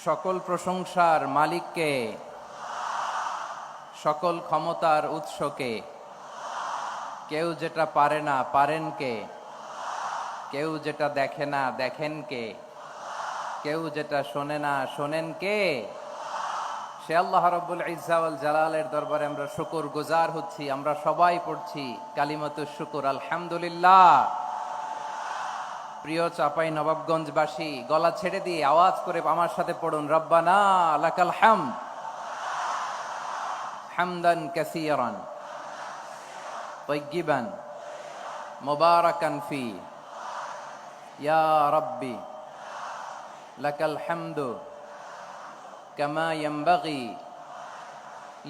সকল প্রশংসার মালিককে, সকল ক্ষমতার উৎসকে। কেউ যেটা পারে না পারেন কে, কেউ যেটা দেখে না দেখেন কে, কেউ যেটা শোনে না শোনেন কে। সে আল্লাহ রাব্বুল ইজ্জা ওয়াল জালালের দরবারে আমরা শুকর গুজার হচ্ছি। আমরা সবাই পড়ছি কালিমাতুশ শুকর, আলহামদুলিল্লাহ। প্রিয় চাপাই নবাবগঞ্জবাসী, গলা ছেড়ে দিয়ে আওয়াজ করে আমার সাথে পড়ুন, রব্বানা লাকাল হামদ হামদান কাসীরান তাইয়্যিবান মুবারাকান ফি, ইয়া রাব্বি লাকাল হামদু কামা ইয়ানবাগি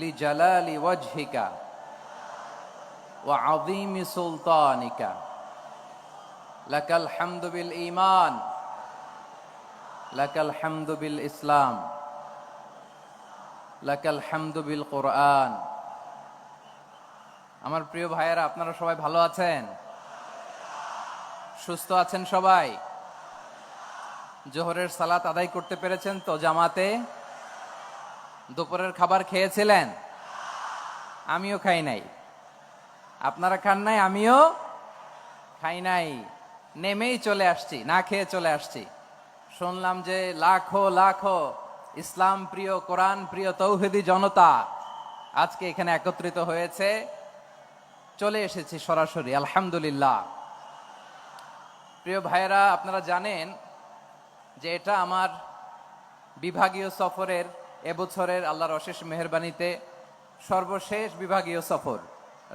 লিজালালি ওয়াজহিকা ওয়া আযীমি সুলতানিকা। লাকাল হামদু বিল ঈমান, লাকাল হামদু বিল ইসলাম, লাকাল হামদু বিল কুরআন। আমার প্রিয় ভাইয়েরা, আপনারা সবাই ভালো আছেন? সুস্থ আছেন সবাই? জোহরের সালাত আদায় করতে পেরেছেন তো জামাতে? দুপুরের খাবার খেয়েছিলেন? আমিও খাই নাই। আপনারা খান নাই, আমিও খাই নাই। নেমেই চলে আসছি, না খেয়ে চলে আসছি। শুনলাম যে লাখো লাখো ইসলাম প্রিয়, কোরআন প্রিয় তৌহিদি জনতা আজকে এখানে একত্রিত হয়েছে। চলে এসেছি সরাসরি, আলহামদুলিল্লাহ। প্রিয় ভাইয়েরা, আপনারা জানেন যে এটা আমার বিভাগীয় সফরের, এবছরের আল্লাহর অশেষ মেহেরবানিতে সর্বশেষ বিভাগীয় সফর।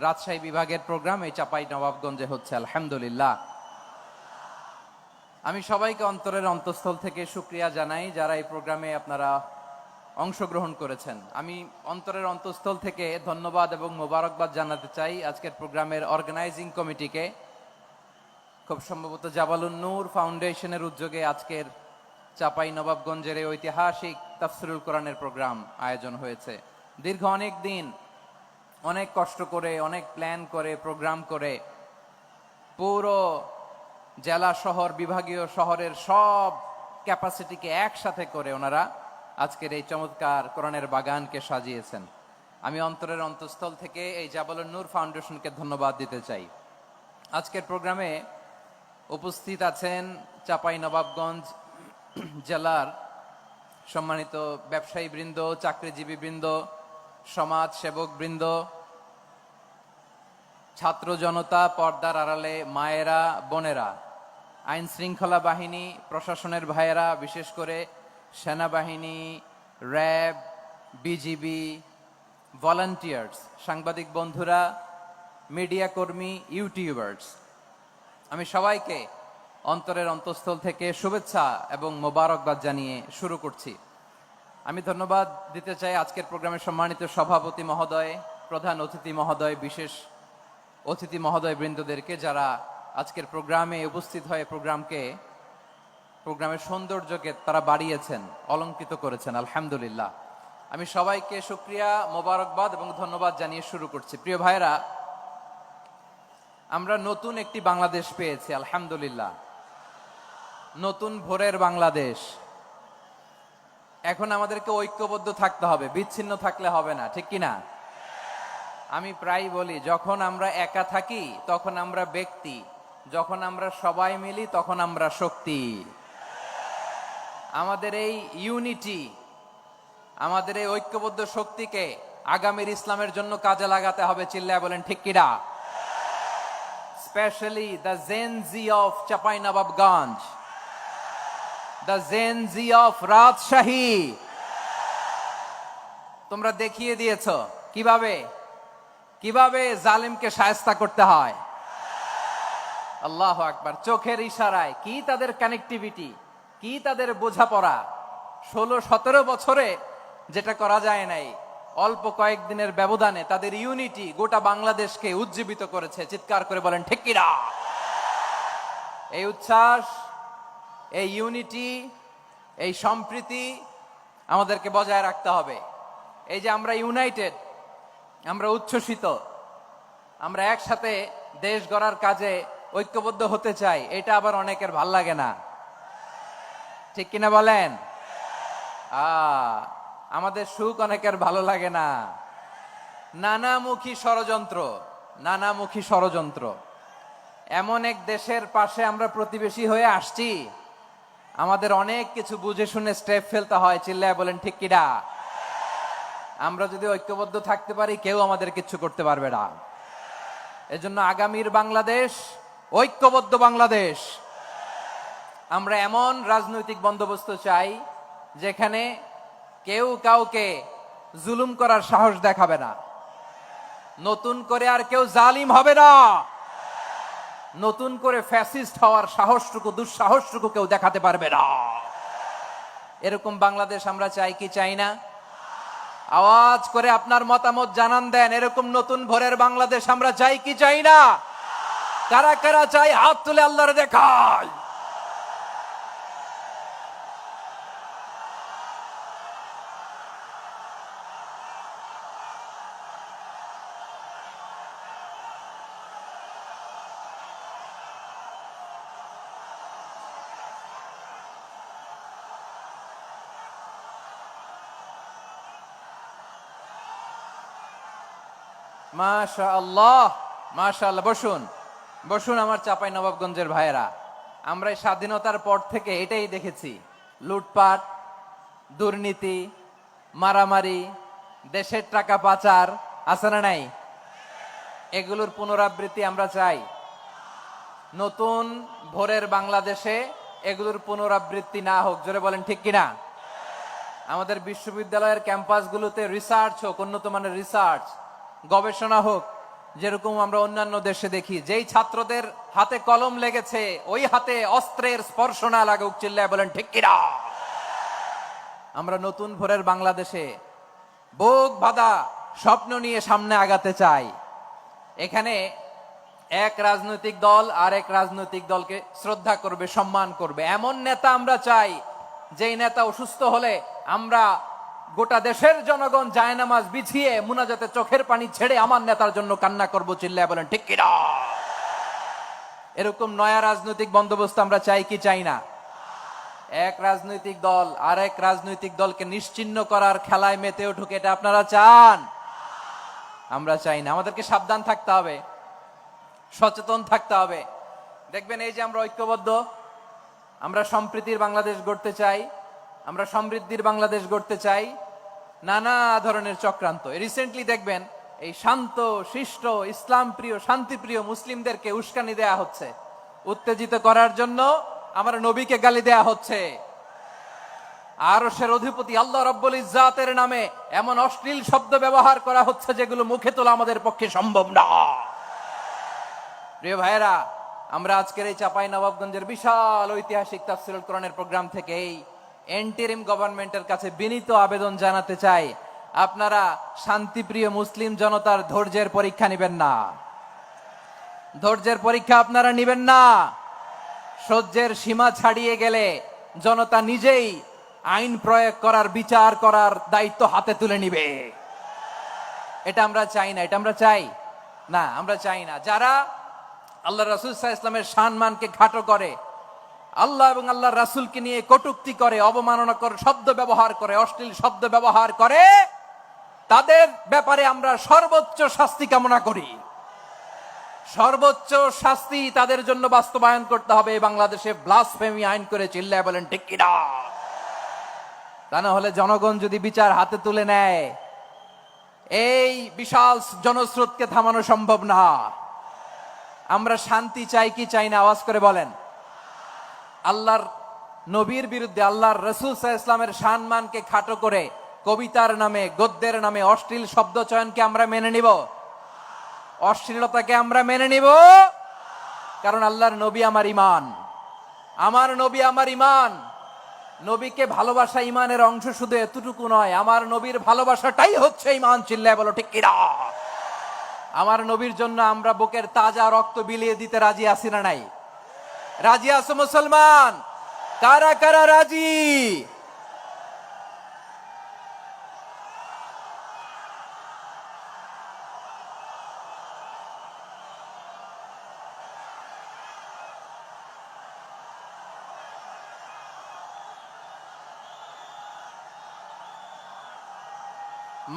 রাজশাহী বিভাগের প্রোগ্রাম এই চাপাই নবাবগঞ্জে হচ্ছে, আলহামদুলিল্লাহ। আমি সবাইকে অন্তরের অন্তঃস্থল থেকে শুকরিয়া জানাই যারা এই প্রোগ্রামে আপনারা অংশগ্রহণ করেছেন। আমি অন্তরের অন্তঃস্থল থেকে ধন্যবাদ এবং মোবারকবাদ জানাতে চাই আজকের প্রোগ্রামের অর্গানাইজিং কমিটিকে। খুব সম্ভবত জাবালুন নূর ফাউন্ডেশনের উদ্যোগে আজকের চাপাই নবাবগঞ্জের এই ঐতিহাসিক তাফসিরুল কোরআনের প্রোগ্রাম আয়োজন হয়েছে। দীর্ঘ অনেক দিন, অনেক কষ্ট করে, অনেক প্ল্যান করে, প্রোগ্রাম করে পুরো জেলা শহর, বিভাগীয় শহরের সব ক্যাপাসিটিকে একসাথে করে ওনারা আজকের এই চমৎকার কোরআনের বাগানকে সাজিয়েছেন। আমি অন্তরের অন্তঃস্থল থেকে এই জাবালুন নূর ফাউন্ডেশনকে ধন্যবাদ দিতে চাই। আজকের প্রোগ্রামে উপস্থিত আছেন চাপাই নবাবগঞ্জ জেলার সম্মানিত ব্যবসায়ী বৃন্দ, চাকরিজীবী বৃন্দ, সমাজ সেবক বৃন্দ, ছাত্র জনতা, পর্দার আড়ালে মায়েরা, বোনেরা, আইন শৃঙ্খলা বাহিনী, প্রশাসনের ভাইয়েরা, বিশেষ করে সেনাবাহিনী, র্যাব, বিজিবি, ভলান্টিয়ার্স, সাংবাদিক বন্ধুরা, মিডিয়া কর্মী, ইউটিউবার্স, আমি সবাইকে অন্তরের অন্তঃস্থল থেকে শুভেচ্ছা এবং মোবারকবাদ জানিয়ে শুরু করছি। আমি ধন্যবাদ দিতে চাই আজকের প্রোগ্রামের সম্মানিত সভাপতি মহোদয়, প্রধান অতিথি মহোদয়, বিশেষ অতিথি মহোদয় বৃন্দদেরকে যারা আজকের প্রোগ্রামে উপস্থিত হয়ে প্রোগ্রামের সৌন্দর্যকে তারা বাড়িয়েছেন, অলঙ্কৃত করেছেন, আলহামদুলিল্লাহ। আমি সবাইকে শুকরিয়া, মোবারকবাদ এবং ধন্যবাদ জানিয়ে শুরু করছি। প্রিয় ভাইরা, আমরা নতুন একটি বাংলাদেশ পেয়েছি, আলহামদুলিল্লাহ। নতুন ভোরের বাংলাদেশ। এখন আমাদেরকে ঐক্যবদ্ধ থাকতে হবে, বিচ্ছিন্ন থাকলে হবে না, ঠিক কিনা? আমি প্রায় বলি, যখন আমরা একা থাকি তখন আমরা ব্যক্তি, যখন আমরা সবাই মিলি তখন আমরা শক্তি। আমাদের এই ইউনিটি, আমাদের এই ঐক্যবদ্ধ শক্তিকে আগামীর ইসলামের জন্য কাজে লাগাতে হবে। চিল্লায় বলেন ঠিক কিনা? Specially the Gen Z of Chapainawabganj, the Gen Z of Rajshahi. তোমরা দেখিয়ে দিয়েছ কিভাবে কিভাবে জালিমকে শায়েস্তা করতে হয়। আল্লাহু আকবার। চোখের ইশারায় কি তাদের কানেক্টিভিটি, কি তাদের বোঝাপড়া। 16-17 বছরে যেটা করা যায় নাই, অল্প কয়েকদিনের ব্যবধানে তাদের ইউনিটি গোটা বাংলাদেশকে উজ্জীবিত করেছে। চিৎকার করে বলেন ঠিক কিনা? এই উচ্ছ্বাস, এই ইউনিটি, এই সম্প্রীতি আমাদেরকে বজায় রাখতে হবে। এই যে আমরা ইউনাইটেড, আমরা উচ্ছ্বসিত, আমরা একসাথে দেশ গড়ার কাজে ঐক্যবদ্ধ হতে চাই, এটা আবার অনেকের ভাল লাগে না, ঠিক কিনা বলেন? আ আমাদের সুখ অনেকের ভালো লাগে না। নানামুখী ষড়যন্ত্র, নানামুখী ষড়যন্ত্র। এমন এক দেশের পাশে আমরা প্রতিবেশী হয়ে আসছি, আমাদের অনেক কিছু বুঝে শুনে স্টেপ ফেলতে হয়। চিল্লায় বলেন ঠিক কিনা? আমরা যদি ঐক্যবদ্ধ থাকতে পারি, কেউ আমাদের কিচ্ছু করতে পারবে না। এজন্য আগামীর বাংলাদেশ ঐক্যবদ্ধ বাংলাদেশ। আমরা এমন রাজনৈতিক বন্দোবস্ত চাই যেখানে কেউ কাউকে জুলুম করার সাহস দেখাবে না। নতুন করে আর কেউ জালিম হবে না। নতুন করে ফ্যাসিস্ট হওয়ার সাহসটুকু, দুঃসাহসটুকু কেউ দেখাতে পারবে না। এরকম বাংলাদেশ আমরা চাই কি চাই না? আওয়াজ করে আপনার মতামত জানান দেন। এরকম নতুন ভোরের বাংলাদেশ আমরা চাই কি চাই না? কারা কারা চাই হাত তুলে আল্লাহরে দেখায়। মাশাআল্লাহ, মাশাআল্লাহ। বসুন, বসুন আমার চাঁপাই নবাবগঞ্জের ভাইয়েরা। আমরা এই স্বাধীনতার পর থেকে এটাই দেখেছি, লুটপাট, দুর্নীতি, মারামারি, দেশের টাকা পাচার, আছে না নাই? এগুলোর পুনরাবৃত্তি আমরা চাই। নতুন ভোরের বাংলাদেশে এগুলোর পুনরাবৃত্তি না হোক। জোরে বলেন ঠিক কিনা? আমাদের বিশ্ববিদ্যালয়ের ক্যাম্পাসগুলোতে রিসার্চ হোক, উন্নত মানের রিসার্চ, গবেষণা হোক, যেরকম আমরা অন্যান্য দেশে দেখি। যেই ছাত্রদের হাতে কলম লেগেছে, ওই হাতে অস্ত্রের স্পর্শ না লাগুক। চিল্লায় বলেন ঠিক কিনা? আমরা নতুন ভোরের বাংলাদেশে বুক বাঁধা স্বপ্ন নিয়ে সামনে আগাতে চাই। এখানে এক রাজনৈতিক দল আর এক রাজনৈতিক দলকে শ্রদ্ধা করবে, সম্মান করবে, এমন নেতা আমরা চাই যেই নেতা অসুস্থ হলে আমরা গোটা দেশের জনগণ জায়নামাজ বিছিয়ে মুনাজাতে চোখের পানি ছেড়ে আমার নেতার জন্য কান্না করব। চিল্লায় বলেন ঠিক কিনা? এরকম নয়া রাজনৈতিক বন্দোবস্ত আমরা চাই কি চাই না? এক রাজনৈতিক দল আর এক রাজনৈতিক দলকে নিশ্চিহ্ন করার খেলায় মেতে উঠুক, এটা আপনারা চান? আমরা চাই না। আমাদেরকে সাবধান থাকতে হবে, সচেতন থাকতে হবে। দেখবেন এই যে আমরা ঐক্যবদ্ধ, আমরা সম্প্রীতির বাংলাদেশ গড়তে চাই, আমরা সমৃদ্ধির বাংলাদেশ গড়তে চাই। নানা ধরনের চক্রান্ত। রিসেন্টলি দেখবেন এই শান্ত শিষ্ট ইসলাম প্রিয় শান্তিপ্রিয় মুসলিমদেরকে উস্কানি দেয়া হচ্ছে, উত্তেজিত করার জন্য আমার নবীকে গালি দেয়া হচ্ছে। আরশের অধিপতি আল্লাহ রাব্বুল ইজ্জাতের নামে এমন অশ্লীল শব্দ ব্যবহার করা হচ্ছে যেগুলো মুখে তোলা আমাদের পক্ষে সম্ভব না। প্রিয় ভাইয়েরা, আমরা আজকের এই চাঁপাই নবাবগঞ্জের বিশাল ঐতিহাসিক তাফসীরুল কোরআনের প্রোগ্রাম থেকে এই এন্টিরিম গভর্নমেন্টের কাছে বিনীত আবেদন জানাতে চাই, আপনারা শান্তিপ্রিয় মুসলিম জনতার ধৈর্যের পরীক্ষা নেবেন না। ধৈর্যের পরীক্ষা আপনারা নেবেন না। সহ্যের সীমা ছাড়িয়ে গেলে জনতা নিজেই আইন প্রয়োগ করার, বিচার করার দায়িত্ব হাতে তুলে নিবে। এটা আমরা চাই না। এটা আমরা চাই না, আমরা চাই না। যারা আল্লাহ রাসূল সাল্লাল্লাহু আলাইহি ওয়াসাল্লামের সম্মানকে খাটো করে, আল্লাহ এবং আল্লাহর রাসূলকে নিয়ে কটূক্তি করে, অবমাননাকর শব্দ ব্যবহার করে, অশ্লীল শব্দ ব্যবহার করে, তাদের ব্যাপারে আমরা সর্বোচ্চ শাস্তি কামনা করি। সর্বোচ্চ শাস্তি তাদের জন্য বাস্তবায়ন করতে হবে। বাংলাদেশে ব্লাসফেমি আইন করে। চিল্লায় বলেন ঠিক কিনা? তা না হলে জনগণ যদি বিচার হাতে তুলে নেয়, এই বিশাল জনস্রোতকে থামানো সম্ভব না। আমরা শান্তি চাই কি চাই না? আওয়াজ করে বলেন। আল্লাহর নবীর বিরুদ্ধে, আল্লাহর রাসূল সাল্লাল্লাহু আলাইহি ওয়াসাল্লামের সম্মানকে খাটো করে কবিতার নামে, গদ্যের নামে অশ্লীল শব্দ চয়নকে আমরা মেনে নিব? অশ্লীলতাকে আমরা মেনে নিব? কারণ আল্লাহর নবী আমার ঈমান, আমার নবী আমার ঈমান। নবীকে ভালোবাসা ঈমানের অংশ শুধু এতটুকু নয়, আমার নবীর ভালোবাসাটাই হচ্ছে ঈমান। চিল্লায় বলো ঠিক কিনা? আমার নবীর জন্য আমরা বুকের তাজা রক্ত বিলিয়ে দিতে রাজি আছি না নাই? রাজি আছো মুসলমান? কারা কারা রাজি?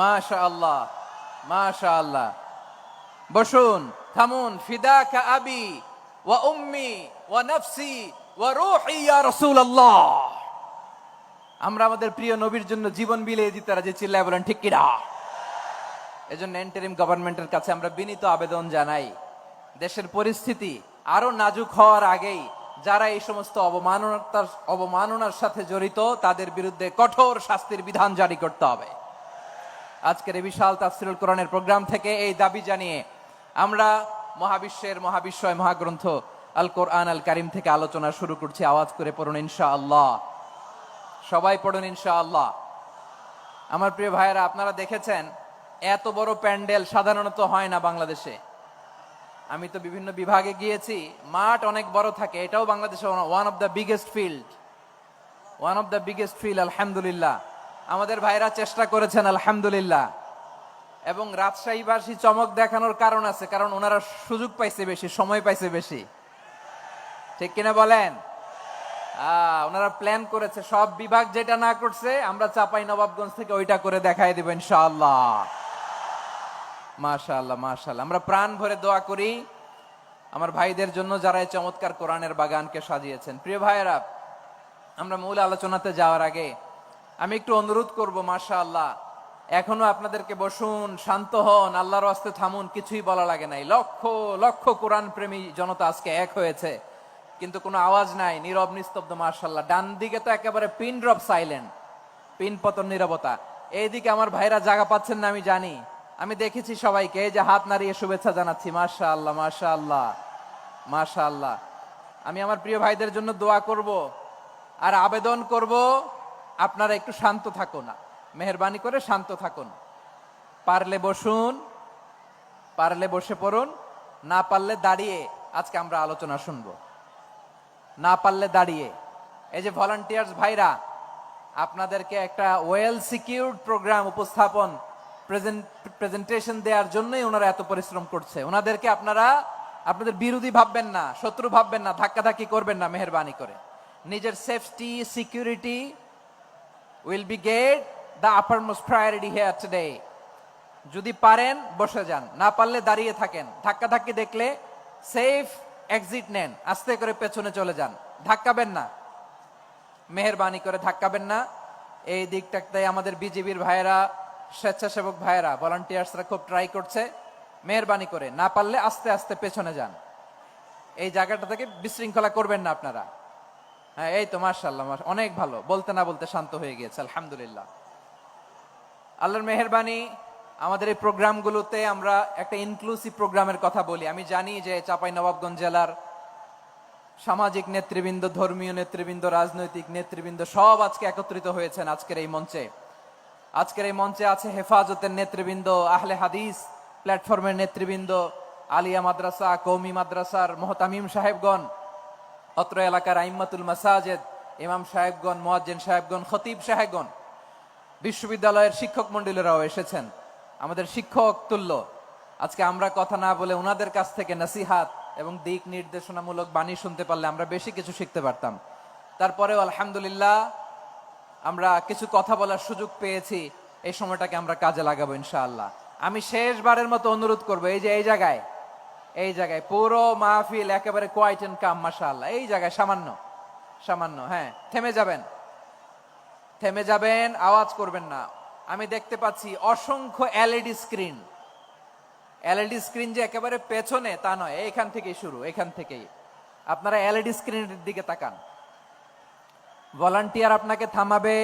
মাশাআল্লাহ, মাশাআল্লাহ। বসুন, থামুন। ফিদাকা আবি ওয়া উম্মি ওয়া নাফসি ওয়া রূহি ইয়া রাসূলুল্লাহ। আমরা আমাদের প্রিয় নবীর জন্য জীবন বিলিয়ে দিতে রাজি, চিল্লায় বলেন ঠিক কিনা? এজন্য ইন্টারিম গভর্নমেন্টের কাছে আমরা বিনীত আবেদন জানাই, দেশের পরিস্থিতি আরো নাজুক হওয়ার আগেই যারা এই সমস্ত অবমাননার সাথে জড়িত তাদের বিরুদ্ধে কঠোর শাস্তির বিধান জারি করতে হবে। আজকের এই বিশাল তাফসীরুল কোরআনের প্রোগ্রাম থেকে এই দাবি জানিয়ে আমরা মহাবিশ্বের মহাবিশ্বয় মহাগ্রন্থ আল কোরআন আল কারিম থেকে আলোচনা শুরু করছি। আওয়াজ করে পড়ুন ইনশাআল্লাহ। সবাই পড়ুন ইনশাআল্লাহ। আমার প্রিয় ভাইয়েরা, আপনারা দেখেছেন এত বড় প্যান্ডেল সাধারণত হয় না বাংলাদেশে। আমি তো বিভিন্ন বিভাগে গিয়েছি, মাঠ অনেক বড় থাকে। এটাও বাংলাদেশে one of the biggest field. আলহামদুলিল্লাহ, আমাদের ভাইরা চেষ্টা করেছেন আলহামদুলিল্লাহ। এবং রাজশাহীবাসী চমক দেখানোর কারণ আছে, কারণ ওনারা সুযোগ পাইছে বেশি, সময় পাইছে বেশি, ঠিক কিনা বলেন? ওনারা প্ল্যান করেছে, সব বিভাগ যেটা না করছে আমরা চাপাই নবাবগঞ্জ থেকে ওইটা করে দেখাই দেব ইনশাআল্লাহ। মাশাআল্লাহ, মাশাআল্লাহ। আমরা প্রাণ ভরে দোয়া করি আমার ভাইদের জন্য যারা এই চমৎকার কোরআনের বাগানকে সাজিয়েছেন। প্রিয় ভাইয়েরা, আমরা মূল আলোচনাতে যাওয়ার আগে আমি একটু অনুরোধ করব, মাশাআল্লাহ, এখনো আপনাদেরকে বসুন, শান্ত হন, আল্লাহর ওয়াস্তে থামুন, কিছুই বলা লাগে নাই। লক্ষ লক্ষ কোরআন প্রেমী জনতা আজকে এক হয়েছে, কিন্তু কোনো আওয়াজ নাই, নীরব নিস্তব্ধ। মাশাআল্লাহ, ডান দিকে তো একেবারে পিন ড্রপ সাইলেন্ট, পিন পতন নীরবতা। এইদিকে আমার ভাইরা জায়গা পাচ্ছেন না আমি জানি, আমি দেখেছি সবাইকে, এই যে হাত নাড়িয়ে শুভেচ্ছা জানাচ্ছি। মাশাআল্লাহ, মাশাআল্লাহ, মাশাআল্লাহ। আমি আমার প্রিয় ভাইদের জন্য দোয়া করব আর আবেদন করব, আপনারা একটু শান্ত থাকুন, মেহেরবানি করে শান্ত থাকুন। পারলে বসুন, পারলে বসে পড়ুন, না পারলে দাঁড়িয়ে আজকে আমরা আলোচনা শুনবো। না পারলে দাঁড়িয়ে। এই যে ভলান্টিয়ার্স ভাইরা, আপনাদেরকে একটা ওয়েল সিকিউরড প্রোগ্রাম উপস্থাপন প্রেজেন্টেশন দেওয়ার জন্যই ওনারা এত পরিশ্রম করছে। ওনাদেরকে আপনারা আপনাদের বিরোধী ভাববেন না, শত্রু ভাববেন না, ধাক্কাধাক্কি করবেন না, মেহেরবানি করে। নিজের safety, security will be get the uppermost priority here today. যদি পারেন বসে যান, না পারলে দাঁড়িয়ে থাকেন। ধাক্কাধাক্কি দেখলে সেফ এক্সিট নেন, আস্তে করে পেছনে চলে যান, ধাক্কাবেন না, মেহেরবানি করে ধাক্কাবেন না। এই দিকটাতে আমাদের বিজিবির ভাইয়েরা, স্বেচ্ছাসেবক ভাইয়েরা, ভলান্টিয়ার্সরা খুব ট্রাই করছে। মেহেরবানি করে না পারলে আস্তে আস্তে পেছনে যান, এই জায়গাটা থেকে বিশৃঙ্খলা করবেন না আপনারা। হ্যাঁ, এই তো মাশাআল্লাহ, অনেক ভালো, বলতে না বলতে শান্ত হয়ে গিয়েছে, আলহামদুলিল্লাহ। আল্লাহর মেহেরবানি, আমাদের এই প্রোগ্রামগুলোতে আমরা একটা ইনক্লুসিভ প্রোগ্রামের কথা বলি। আমি জানি যে চাঁপাইনবাবগঞ্জ জেলার সামাজিক নেতৃবৃন্দ, ধর্মীয় নেতৃবৃন্দ, রাজনৈতিক নেতৃবৃন্দ সব আজকে একত্রিত হয়েছেন আজকের এই মঞ্চে। আজকের এই মঞ্চে আছে হেফাজতের নেতৃবৃন্দ, আহলে হাদিস প্ল্যাটফর্মের নেতৃবৃন্দ, আলিয়া মাদ্রাসা, কওমি মাদ্রাসার মুহতামিম সাহেবগণ, অত্র এলাকার আইম্মাতুল মাসাজিদ, ইমাম সাহেবগণ, মুয়াজ্জিন সাহেবগণ, খতিব সাহেবগণ, বিশ্ববিদ্যালয়ের শিক্ষক মন্ডলীরাও এসেছেন, আমাদের শিক্ষক তুল্য। আজকে আমরা কথা না বলে ওনাদের কাছ থেকে নসিহাত এবং দিক নির্দেশনামূলক বাণী শুনতে পারলে আমরা বেশি কিছু শিখতে পারতাম। তারপরেও আলহামদুলিল্লাহ আমরা কিছু কথা বলার সুযোগ পেয়েছি, এই সময়টাকে আমরা কাজে লাগাবো ইনশাআল্লাহ। আমি শেষবারের মতো অনুরোধ করবো, এই যে এই জায়গায় পুরো মাহফিল একেবারে কোয়াইট এন্ড কাম, মাশাআল্লাহ। এই জায়গায় সামান্য, হ্যাঁ, থেমে যাবেন, আওয়াজ করবেন না। আমি দেখতে পাচ্ছি অসংখ্য এলইডি স্ক্রিন, যে একেবারে পেছনে তা নয়, এইখান থেকেই শুরু, এখান থেকেই আপনারা এলইডি স্ক্রিনের দিকে তাকান। ভলান্টিয়ার আপনাকে থামাবে,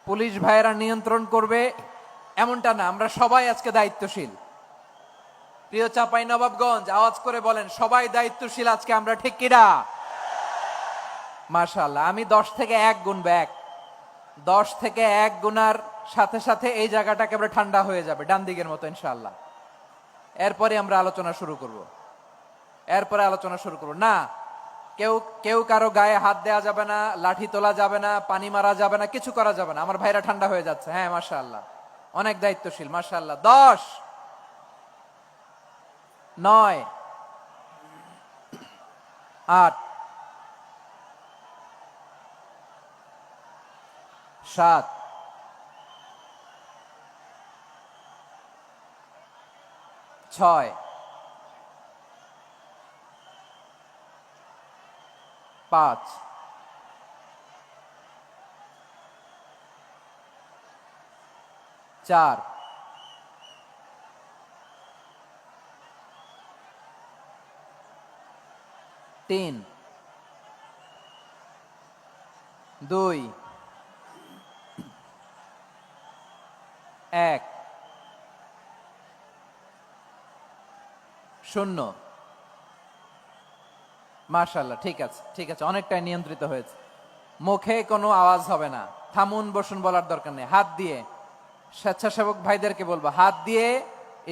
পুলিশ ভাইয়েরা নিয়ন্ত্রণ করবে, এমনটা না। আমরা সবাই আজকে দায়িত্বশীল। প্রিয় চাঁপাইনবাবগঞ্জ, আওয়াজ করে বলেন, সবাই দায়িত্বশীল আজকে আমরা, ঠিক কিনা? মাশাআল্লাহ। আমি 10 থেকে 1 গুনবো, 10 থেকে 1 গুনার সাথে সাথে এই জায়গাটা একেবারে ঠান্ডা হয়ে যাবে, ডান দিকের মতো ইনশাআল্লাহ। এরপরে আমরা আলোচনা শুরু করব। না, কেউ কারো গায়ে হাত দেওয়া যাবে না, লাঠি তোলা যাবে না, পানি মারা যাবে না, কিছু করা যাবে না। আমার ভাইরা ঠান্ডা হয়ে যাচ্ছে। হ্যাঁ, মাশাআল্লাহ, অনেক দায়িত্বশীল, মাশাআল্লাহ। 10, 9, 8, 7, 6, 5, 4, 3, 2, 1, 0। মাশাআল্লাহ, ঠিক আছে, ঠিক আছে, অনেকটাই নিয়ন্ত্রিত হয়েছে। মুখে কোনো আওয়াজ হবে না, থামুন বসুন বলার দরকার নেই, হাত দিয়ে। স্বেচ্ছাসেবক ভাইদেরকে বলবো হাত দিয়ে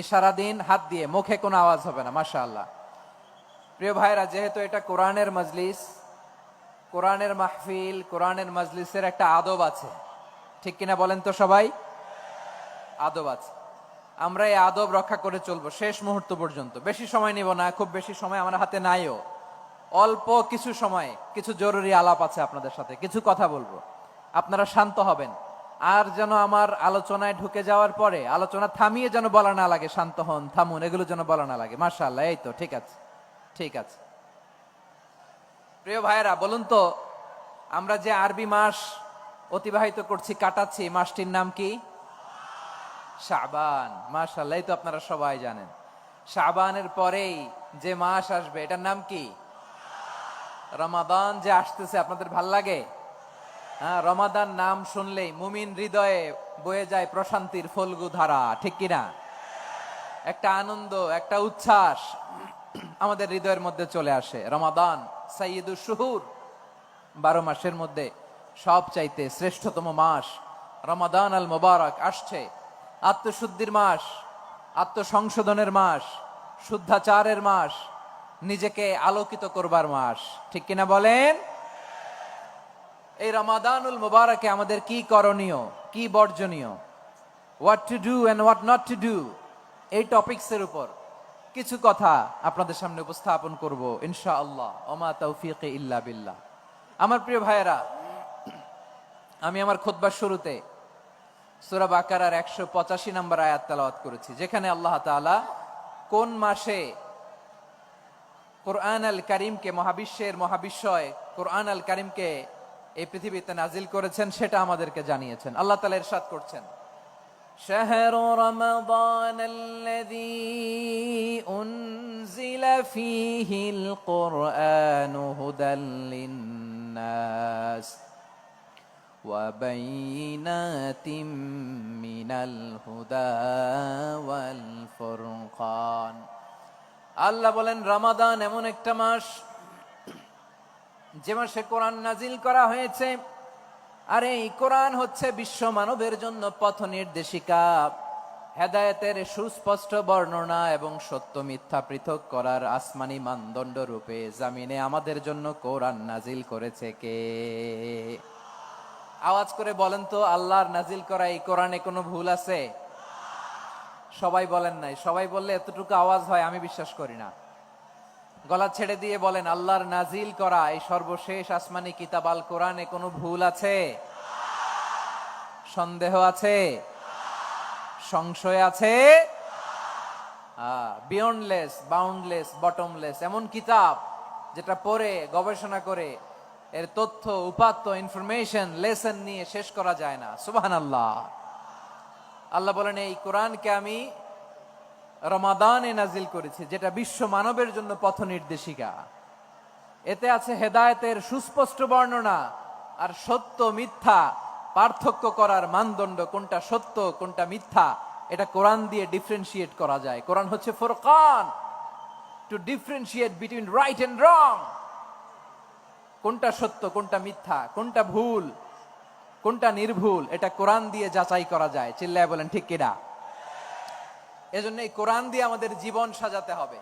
ইশারা দিন, হাত দিয়ে, মুখে কোনো আওয়াজ হবে না। মাশাআল্লাহ। প্রিয় ভাইরা, যেহেতু এটা কোরআনের মজলিস, কোরআনের মাহফিল, কোরআনের মজলিসের একটা আদব আছে, ঠিক কিনা বলেন তো সবাই? আদব আছে। আমরা এই আদব রক্ষা করে চলবো শেষ মুহূর্ত পর্যন্ত। বেশি সময় নিব না, খুব বেশি সময় আমার হাতে নাইও। অল্প কিছু সময় কিছু জরুরি আলাপ আছে আপনাদের সাথে, কিছু কথা বলবো, আপনারা শান্ত হবেন। আর যেন আমার আলোচনায় ঢুকে যাওয়ার পরে আলোচনা থামিয়ে যেন বলা না লাগে শান্ত হন, থামুন, এগুলো যেন বলা না লাগে। মাশাআল্লাহ, এই তো ঠিক আছে, ঠিক আছে। প্রিয় ভাইয়েরা, বলুন তো, আমরা যে আরবি মাস অতিবাহিত করছি, কাটাচ্ছি, মাসটির নাম কি? শাবান। মাশাআল্লাহ, এই তো আপনারা সবাই জানেন। শাবানের পরেই যে মাস আসবে এটার নাম কি? রমাদান। যে আসতেছে, আপনাদের ভাল লাগে? হ্যাঁ, রমাদান নাম শুনলেই মুমিন হৃদয়ে বয়ে যায় প্রশান্তির ফল্গু ধারা, ঠিক কিনা? একটা আনন্দ, একটা উচ্ছ্বাস আমাদের হৃদয়ের মধ্যে চলে আসে। রমাদান সাইয়্যিদুশ শুহুর, 12 মাসের মধ্যে সব চাইতে শ্রেষ্ঠতম মাস রমাদান আল মুবারক আসছে। আত্মশুদ্ধির মাস, আত্মসংশোধনের মাস, শুদ্ধাচারের মাস, নিজেকে আলোকিত করবার মাস, ঠিক কিনা বলেন? এই রমাদানুল মুবারকে আমাদের কি করণীয়, কি বর্জনীয়, what to do and what not to do, এই টপিকসের উপর কিছু কথা আপনাদের সামনে উপস্থাপন করব ইনশাআল্লাহ। ওমা তাওফীকি ইল্লা বিল্লাহ। আমার প্রিয় ভাইয়েরা, আমি আমার খুতবার শুরুতে সূরা বাকারার 185 নম্বর আয়াত তেলাওয়াত করেছি, যেখানে আল্লাহ তাআলা কোন মাসে কোরআন আল কারীমকে, মহাবিশ্বের মহাবিশ্বয় কোরআন আল কারীমকে এই পৃথিবীতে নাজিল করেছেন সেটা আমাদেরকে জানিয়েছেন। আল্লাহ তাআলা ইরশাদ করছেন, শাহরু রমাদান আল্লাযী উনজিলা ফীহিল কুরআনু হুদাল লিন্নাস ওয়া বাইয়িনাতিম মিনাল হুদা ওয়াল ফুরকান। আল্লাহ বলেন, রমাদান এমন একটা মাস যে মাসে কোরআন নাজিল করা হয়েছে। আর এই কোরআন হচ্ছে বিশ্ব মানবের জন্য পথ নির্দেশিকা, হেদায়েতের সুস্পষ্ট বর্ণনা এবং সত্য মিথ্যা পৃথক করার আসমানি মানদণ্ড রূপে জামিনে আমাদের জন্য কোরআন নাজিল করেছে কে? আওয়াজ করে বলেন তো, আল্লাহর নাজিল করা এই কোরআনে কোনো ভুল আছে? সবাই বলেন নাই। সবাই বললে এতটুকু আওয়াজ হয় আমি বিশ্বাস করি না। গলা ছেড়ে দিয়ে বলেন, আল্লাহর নাজিল করা এই সর্বশেষ আসমানি কিতাব আল কোরআনে কোনো ভুল আছে? সন্দেহ আছে? সংশয় আছে? বিয়ন্ডলেস, বাউন্ডলেস, বটমলেস, এমন কিতাব যেটা পড়ে গবেষণা করে এর তথ্য, উপাত্ত, ইনফরমেশন, লেসন নিয়ে শেষ করা যায় না। সুবহানাল্লাহ। আল্লাহ বলেন, এই কোরআনকে আমি রমাদানে নাজিল করেছি, যেটা বিশ্ব মানবের জন্য পথ নির্দেশিকা। এতে আছে হেদায়েতের সুস্পষ্ট বর্ণনা আর সত্য মিথ্যা পার্থক্য করার মানদণ্ড, কোনটা সত্য কোনটা মিথ্যা এটা কোরআন দিয়ে ডিফারেন্সিয়েট করা যায়। কোরআন হচ্ছে ফুরকান, to differentiate between right and wrong. কোনটা সত্য কোনটা মিথ্যা, কোনটা ভুল কোনটা নির্ভুল, এটা কোরআন দিয়ে যাচাই করা যায়। চিল্লায় বলেন ঠিক কিনা? এজন্য এই কোরআন দিয়ে আমাদের জীবন সাজাতে হবে।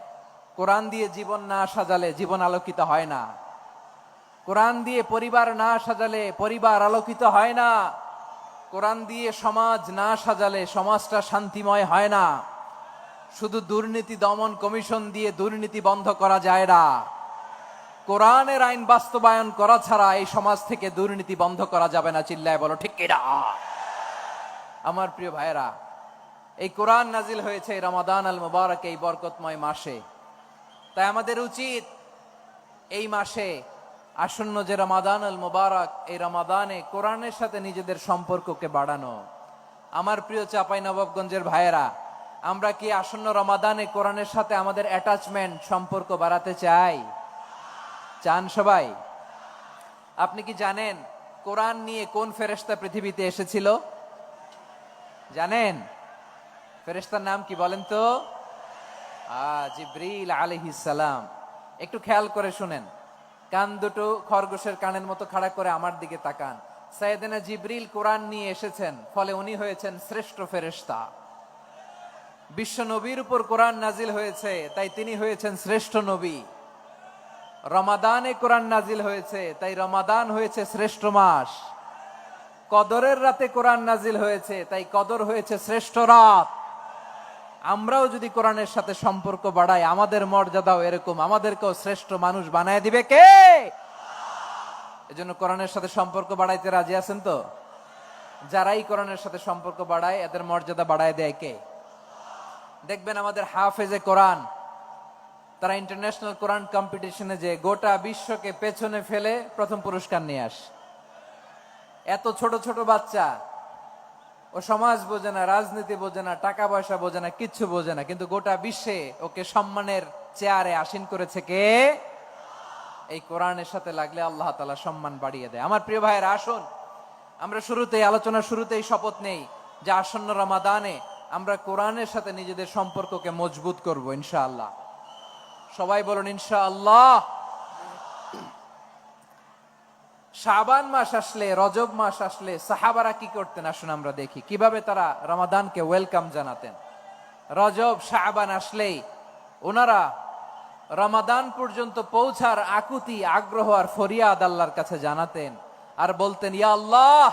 কোরআন দিয়ে জীবন না সাজালে জীবন আলোকিত হয় না। কোরআন দিয়ে পরিবার না সাজালে পরিবার আলোকিত হয় না। কোরআন দিয়ে সমাজ না সাজালে সমাজটা শান্তিময় হয় না। শুধু দুর্নীতি দমন কমিশন দিয়ে দুর্নীতি বন্ধ করা যায় না। কোরআনের আইন বাস্তবায়ন করা ছাড়া এই সমাজ থেকে দুর্নীতি বন্ধ করা যাবে না। চিল্লায় বলো ঠিক কিনা? আমার প্রিয় ভাইয়েরা, এই কোরআন নাজিল হয়েছে রমাদান আল মুবারক, এই বরকতময় মাসে। তাই আমাদের উচিত এই মাসে আসন্ন যে রমাদান আল মুবারক, এই রমাদানে কোরআনের সাথে নিজেদের সম্পর্ককে বাড়ানো। আমার প্রিয় চাঁপাইনবাবগঞ্জের ভাইয়েরা, আমরা কি আসন্ন রমাদানে কোরআনের সাথে আমাদের অ্যাটাচমেন্ট, সম্পর্ক বাড়াতে চাই? চান সবাই? আপনি কি জানেন কোরআন নিয়ে কোন ফেরেশতা পৃথিবীতে এসেছিল? জানেন ফেরেশতার নাম কি বলেন তো? জিবরিল আলাইহিস সালাম। একটু খেয়াল করে শুনেন, কান দুটো খরগোশের কানের মতো খাড়া করে আমার দিকে তাকান। সাইয়েদনা জিবরিল কোরআন নিয়ে এসেছেন, ফলে উনি হয়েছেন শ্রেষ্ঠ ফেরেশতা। বিশ্ব নবীর উপর কোরআন নাজিল হয়েছে, তাই তিনি হয়েছেন শ্রেষ্ঠ নবী। রমাদানে কোরআন নাজিল হয়েছে, তাই রমাদান হয়েছে শ্রেষ্ঠ মাস। কদরের রাতে কোরআন নাজিল হয়েছে, তাই কদর হয়েছে শ্রেষ্ঠ রাত। আমরাও যদি কোরআনের সাথে সম্পর্ক বাড়াই, আমাদের মর্যাদাও এরকম, আমাদেরকেও শ্রেষ্ঠ মানুষ বানায় দিবে কে? এজন্য কোরআনের সাথে সম্পর্ক বাড়াইতে রাজি আছেন তো? যারাই কোরআনের সাথে সম্পর্ক বাড়ায়, এদের মর্যাদা বাড়ায় দেয় কে? দেখবেন আমাদের হাফেজে কোরআন, তারা ইন্টারন্যাশনাল কোরআন কম্পিটিশনে যে গোটা বিশ্বকে পেছনে ফেলে প্রথম পুরস্কার নিয়ে আসে। এত ছোট ছোট বাচ্চা, ও সমাজ বোঝে না, রাজনীতি বোঝে না, টাকা পয়সা বোঝে না, কিচ্ছু বোঝে না, কিন্তু গোটা বিশ্বে ওকে সম্মানের চেয়ারে আসীন করেছে কে? এই কোরআনের সাথে লাগলে আল্লাহ তাআলা সম্মান বাড়িয়ে দেয়। আমার প্রিয় ভাইয়েরা, আসুন আমরা শুরুতেই, আলোচনার শুরুতেই শপথ নেই যে আসন্ন রমাদানে আমরা কোরআনের সাথে নিজেদের সম্পর্ককে মজবুত করব ইনশাআল্লাহ। সবাই বলুন ইনশাআল্লাহ। শাবান মাস আসলে, রজব মাস আসলে সাহাবারা কি করতেন? আসুন আমরা দেখি কিভাবে তারা রমাদানকে ওয়েলকাম জানাতেন। রজব শাবান আসলেই ওনারা রমাদান পর্যন্ত পৌঁছার আকুতি, আগ্রহ আর ফরিয়াদ আল্লাহর কাছে জানাতেন আর বলতেন, ইয়া আল্লাহ,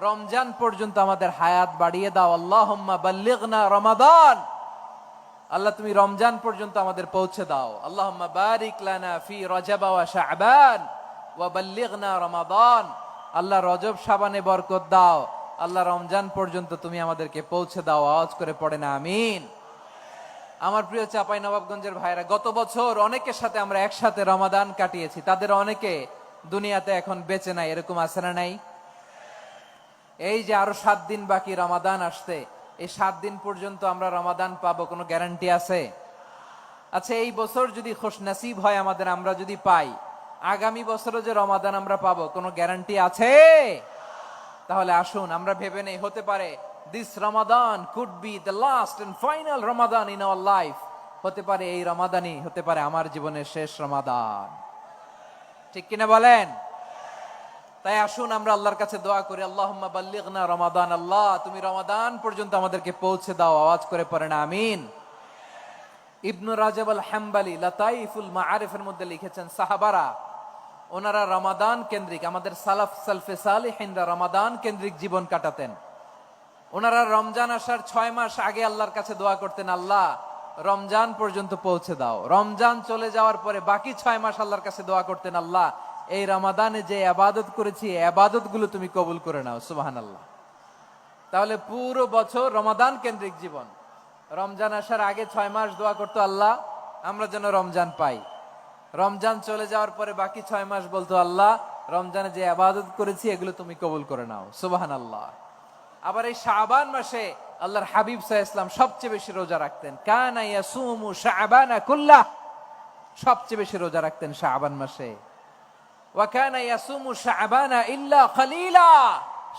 রমজান পর্যন্ত আমাদের হায়াত বাড়িয়ে দাও। আল্লাহুম্মা বাল্লিগনা রমাদান, আল্লাহ তুমি রমজান পর্যন্ত আমাদের পৌঁছে দাও। আল্লাহুম্মা বারিক লানা ফি রজব ওয়া শাবান ওয়া বাল্লিগনা রমাদান, আল্লাহ রজব শাবানে বরকত দাও, আল্লাহ রমজান পর্যন্ত তুমি আমাদেরকে পৌঁছে দাও। আওয়াজ করে পড়েন আমিন। আমার প্রিয় চাঁপাইনবাবগঞ্জের ভাইরা, গত বছর অনেকের সাথে আমরা একসাথে রমাদান কাটিয়েছি, তাদের অনেকে দুনিয়াতে এখন বেঁচে নাই, এরকম আছে না নাই? এই যে আরো 7 দিন বাকি রমাদান আসতে, এই 7 দিন পর্যন্ত আমরা রমাদান পাবো, কোনো গ্যারান্টি আছে? আচ্ছা, এই বছর যদি খুশনসিব হয় আমাদের, আমরা যদি পাই, আগামী বছরও যে রমাদান আমরা পাবো, কোনো গ্যারান্টি আছে? তাহলে আসুন আমরা ভেবে নেই, হতে পারে this Ramadan could be the last and final Ramadan in our life. হতে পারে এই রমাদানই হতে পারে আমার জীবনের শেষ রমাদান। ঠিক কিনা বলেন? তাই আসুন আমরা আল্লাহর কাছে দোয়া করি, আল্লাহুম্মা বাল্লিগনা রমাদান, আল্লাহ তুমি রমাদান পর্যন্ত আমাদেরকে পৌঁছে দাও। আওয়াজ করে পড়েন আমিন। ইবনু রাজব আল হাম্বলি লাতাইফুল মাআরিফের মধ্যে লিখেছেন, সাহাবারা ওনারা রমাদান কেন্দ্রিক, আমাদের সালাফ সালফে সালিহিনরা রমাদান কেন্দ্রিক জীবন কাটাতেন। ওনারা রমজান আসার 6 মাস আগে আল্লাহর কাছে দোয়া করতেন, আল্লাহ রমজান পর্যন্ত পৌঁছে দাও। রমজান চলে যাওয়ার পরে বাকি 6 মাস আল্লাহর কাছে দোয়া করতেন, আল্লাহ এই রমাদানে যে ইবাদত করেছি, ইবাদত গুলো তুমি কবুল করে নাও। সুবহানাল্লাহ। তাহলে পুরো বছর রমাদান কেন্দ্রিক জীবন। রমজান আসার আগে 6 মাস দোয়া করতো, আল্লাহ আমরা যেন রমজান পাই। রমজান চলে যাওয়ার পরে বাকি 6 মাস বলতো, আল্লাহ রমজানে যে ইবাদত করেছি এগুলো তুমি কবুল করে নাও। সুবহানাল্লাহ। আবার এই শাবান মাসে আল্লাহর হাবিব সাল্লাল্লাহু আলাইহি ওয়াসাল্লাম সবচেয়ে বেশি রোজা রাখতেন। কানা ইয়াসুমু শাবানা কুল্লাহ, সবচেয়ে বেশি রোজা রাখতেন শাবান মাসে। ওয়া কানা ইয়াসুমু শাবানা ইল্লা কলিলা,